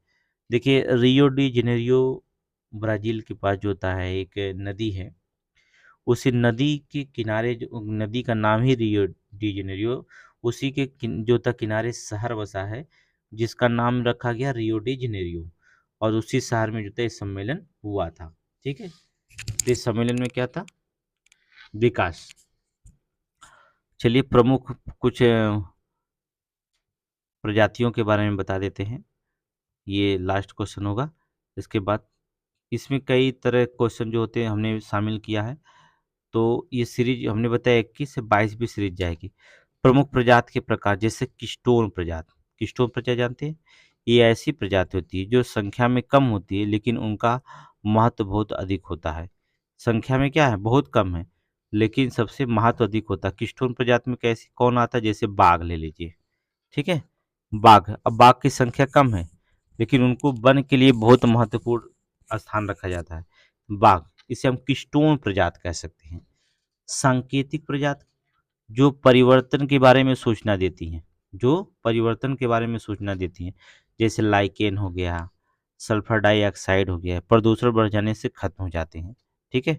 देखिए रियो डी जेनेरियो ब्राजील के पास जो होता है एक नदी है, उसी नदी के किनारे, जो नदी का नाम ही रियो डी जेनेरियो, उसी के जो था किनारे शहर बसा है जिसका नाम रखा गया रियो डी जेनेरियो, और उसी शहर में जो था इस सम्मेलन हुआ था। ठीक है, तो इस सम्मेलन में क्या था, विकास। चलिए प्रमुख कुछ प्रजातियों के बारे में बता देते हैं, ये लास्ट क्वेश्चन होगा। इसके बाद इसमें कई तरह क्वेश्चन जो होते हैं हमने शामिल किया है। तो ये सीरीज हमने बताया 21 से 22 भी सीरीज जाएगी। प्रमुख प्रजाति के प्रकार, जैसे किस्टोन प्रजाति। किस्टोन प्रजाति जानते हैं, ये ऐसी प्रजाति होती है जो संख्या में कम होती है लेकिन उनका महत्व बहुत अधिक होता है। संख्या में क्या है, बहुत कम है, लेकिन सबसे महत्व अधिक होता है। किस्टोन प्रजाति में कैसी कौन आता है, जैसे बाघ ले लीजिए। ठीक है, बाघ, अब बाघ की संख्या कम है लेकिन उनको वन के लिए बहुत महत्वपूर्ण स्थान रखा जाता है। बाघ, इसे हम किस्टोन प्रजाति कह सकते हैं। सांकेतिक प्रजाति, जो परिवर्तन के बारे में सूचना देती हैं, जो परिवर्तन के बारे में सूचना देती हैं, जैसे लाइकेन हो गया, सल्फर डाइऑक्साइड हो गया, प्रदूषण बढ़ जाने से खत्म हो जाते हैं। ठीक है,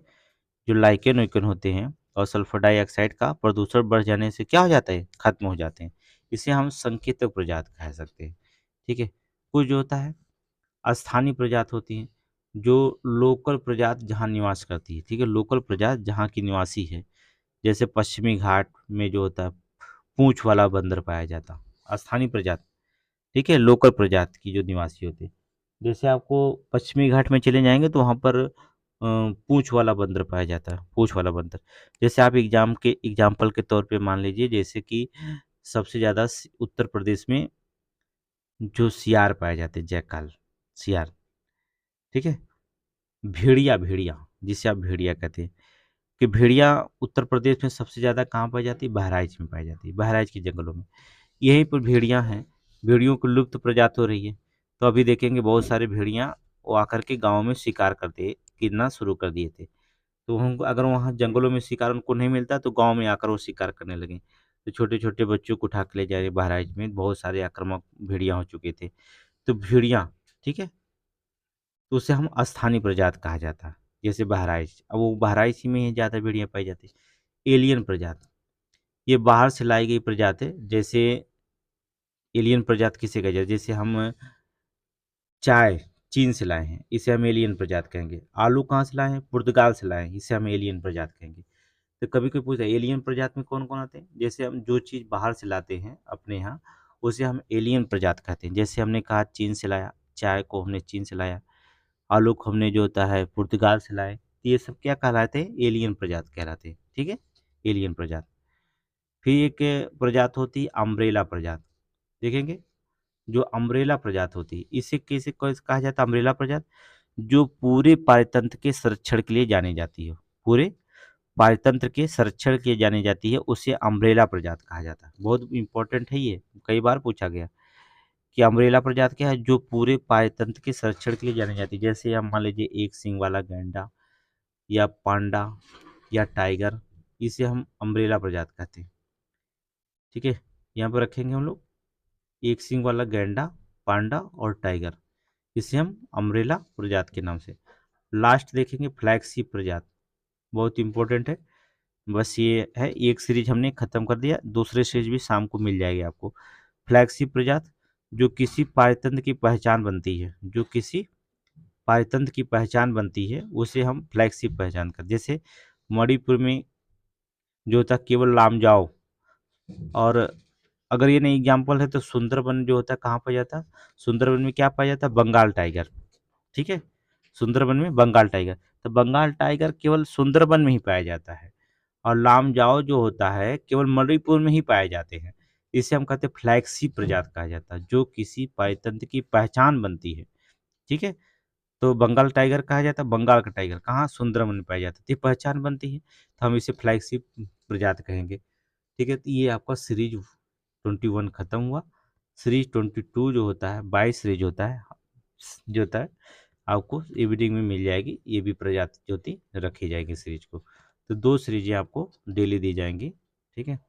जो लाइकेन वाइकेन होते हैं और सल्फर डाइऑक्साइड का प्रदूषण बढ़ जाने से क्या हो जाता है, खत्म हो जाते हैं। इसे हम संकेतक प्रजाति कह सकते हैं। ठीक है, कुछ जो होता है स्थानीय प्रजाति होती हैं, जो लोकल प्रजाति जहाँ निवास करती है। ठीक है, लोकल प्रजाति जहाँ की निवासी है, जैसे पश्चिमी घाट में जो होता है पूंछ वाला बंदर पाया जाता, स्थानीय प्रजाति। ठीक है, लोकल प्रजाति की जो निवासी होते हैं, जैसे आपको पश्चिमी घाट में चले जाएंगे तो वहाँ पर पूंछ वाला बंदर पाया जाता है, पूंछ वाला बंदर। जैसे आप एग्जाम्पल के तौर पे मान लीजिए, जैसे कि सबसे ज़्यादा उत्तर प्रदेश में जो सियार पाए जाते हैं, जयकाल सियार। ठीक है, भेड़िया, भेड़िया जिसे आप भेड़िया कहते हैं, कि भेड़िया उत्तर प्रदेश में सबसे ज़्यादा कहाँ पाई जाती है, बहराइच में पाई जाती है, बहराइच के जंगलों में। यहीं पर भेड़ियाँ हैं, भेड़ियों की लुप्त प्रजाति हो रही है। तो अभी देखेंगे बहुत सारे भेड़ियाँ वो आकर के गाँव में शिकार करते गिरना शुरू कर दिए थे। तो हम अगर वहाँ जंगलों में शिकार उनको नहीं मिलता तो गाँव में आकर वो शिकार करने लगे। तो छोटे छोटे बच्चों को उठा के ले जा रहे, बहराइच में बहुत सारे आक्रामक भेड़िया हो चुके थे। तो भेड़िया, ठीक है, तो उसे हम स्थानीय प्रजाति कहा जाता है। जैसे बहराइच, अब वो बहराइच ही में ही ज़्यादा भेड़िया पाई जाती है। एलियन प्रजाति, ये बाहर से लाई गई प्रजाति है। जैसे एलियन प्रजाति किसे कहा जाए, जैसे हम चाय चीन से लाए हैं, इसे हम एलियन प्रजाति कहेंगे। आलू कहाँ से लाए हैं, पुर्तगाल से लाए हैं, इसे हम एलियन प्रजाति कहेंगे। तो कभी कोई पूछता है एलियन प्रजाति में कौन कौन आते हैं, जैसे हम जो चीज़ बाहर से लाते हैं अपने यहाँ, उसे हम एलियन प्रजाति कहते हैं। जैसे हमने कहा चीन से लाया, चाय को हमने चीन से लाया, आलू को हमने जो होता है पुर्तगाल से लाए, तो ये सब क्या कहलाते हैं? एलियन प्रजाति कहलाते हैं। ठीक है, एलियन प्रजाति। फिर एक प्रजाति होती है अम्ब्रेला प्रजाति, देखेंगे जो अम्ब्रेला प्रजाति होती है, इसे कैसे कहा जाता है? अम्ब्रेला प्रजाति जो पूरे पारतंत्र के संरक्षण के लिए जानी जाती है, पूरे पारतंत्र के संरक्षण के लिए जानी जाती है, उसे अम्ब्रेला प्रजाति कहा जाता है। बहुत इंपॉर्टेंट है ये, कई बार पूछा गया कि अम्ब्रेला प्रजाति क्या है? जो पूरे पारतंत्र के संरक्षण के लिए जानी जाती है। जैसे हम मान लीजिए एक सींग वाला गैंडा या पांडा या टाइगर, इसे हम अम्ब्रेला प्रजाति कहते हैं। ठीक है, यहाँ पर रखेंगे हम लोग एक सींग वाला गैंडा, पांडा और टाइगर, इसे हम अम्ब्रेला प्रजाति के नाम से। लास्ट देखेंगे फ्लैगशिप प्रजाति, बहुत इंपॉर्टेंट है। बस ये है, एक सीरीज हमने खत्म कर दिया, दूसरे सीरीज भी शाम को मिल जाएगी आपको। फ्लैगशिप प्रजाति जो किसी पारतंत्र की पहचान बनती है, जो किसी पारतंत्र की पहचान बनती है, उसे हम फ्लैगशिप पहचान कर। जैसे मणिपुर में जो था केवल लामजाओ, और अगर ये नहीं एग्जाम्पल है तो सुंदरबन जो होता है कहाँ पाया जाता है? सुंदरबन में क्या पाया जाता है? बंगाल टाइगर। ठीक है, सुंदरबन में बंगाल टाइगर, तो बंगाल टाइगर केवल सुंदरबन में ही पाया जाता है, और लामजाओ जो होता है केवल मणिपुर में ही पाए जाते हैं। इसे हम कहते हैं फ्लैगशिप प्रजाति कहा जाता है, जो किसी पारतंत्र की पहचान बनती है। ठीक है, तो बंगाल टाइगर कहा जाता है, बंगाल का टाइगर कहाँ? सुंदरबन में पाया जाता है, तो ये पहचान बनती है, तो हम इसे फ्लैगशिप प्रजाति कहेंगे। ठीक है, तो ये आपका सीरीज 21 खत्म हुआ। सीरीज 22 जो होता है, 22 सीरीज होता है, जो होता है आपको एवरीडिंग में मिल जाएगी। ये भी प्रजाति जो होती रखी जाएगी सीरीज को, तो 2 सीरीजें आपको डेली दी जाएंगी। ठीक है।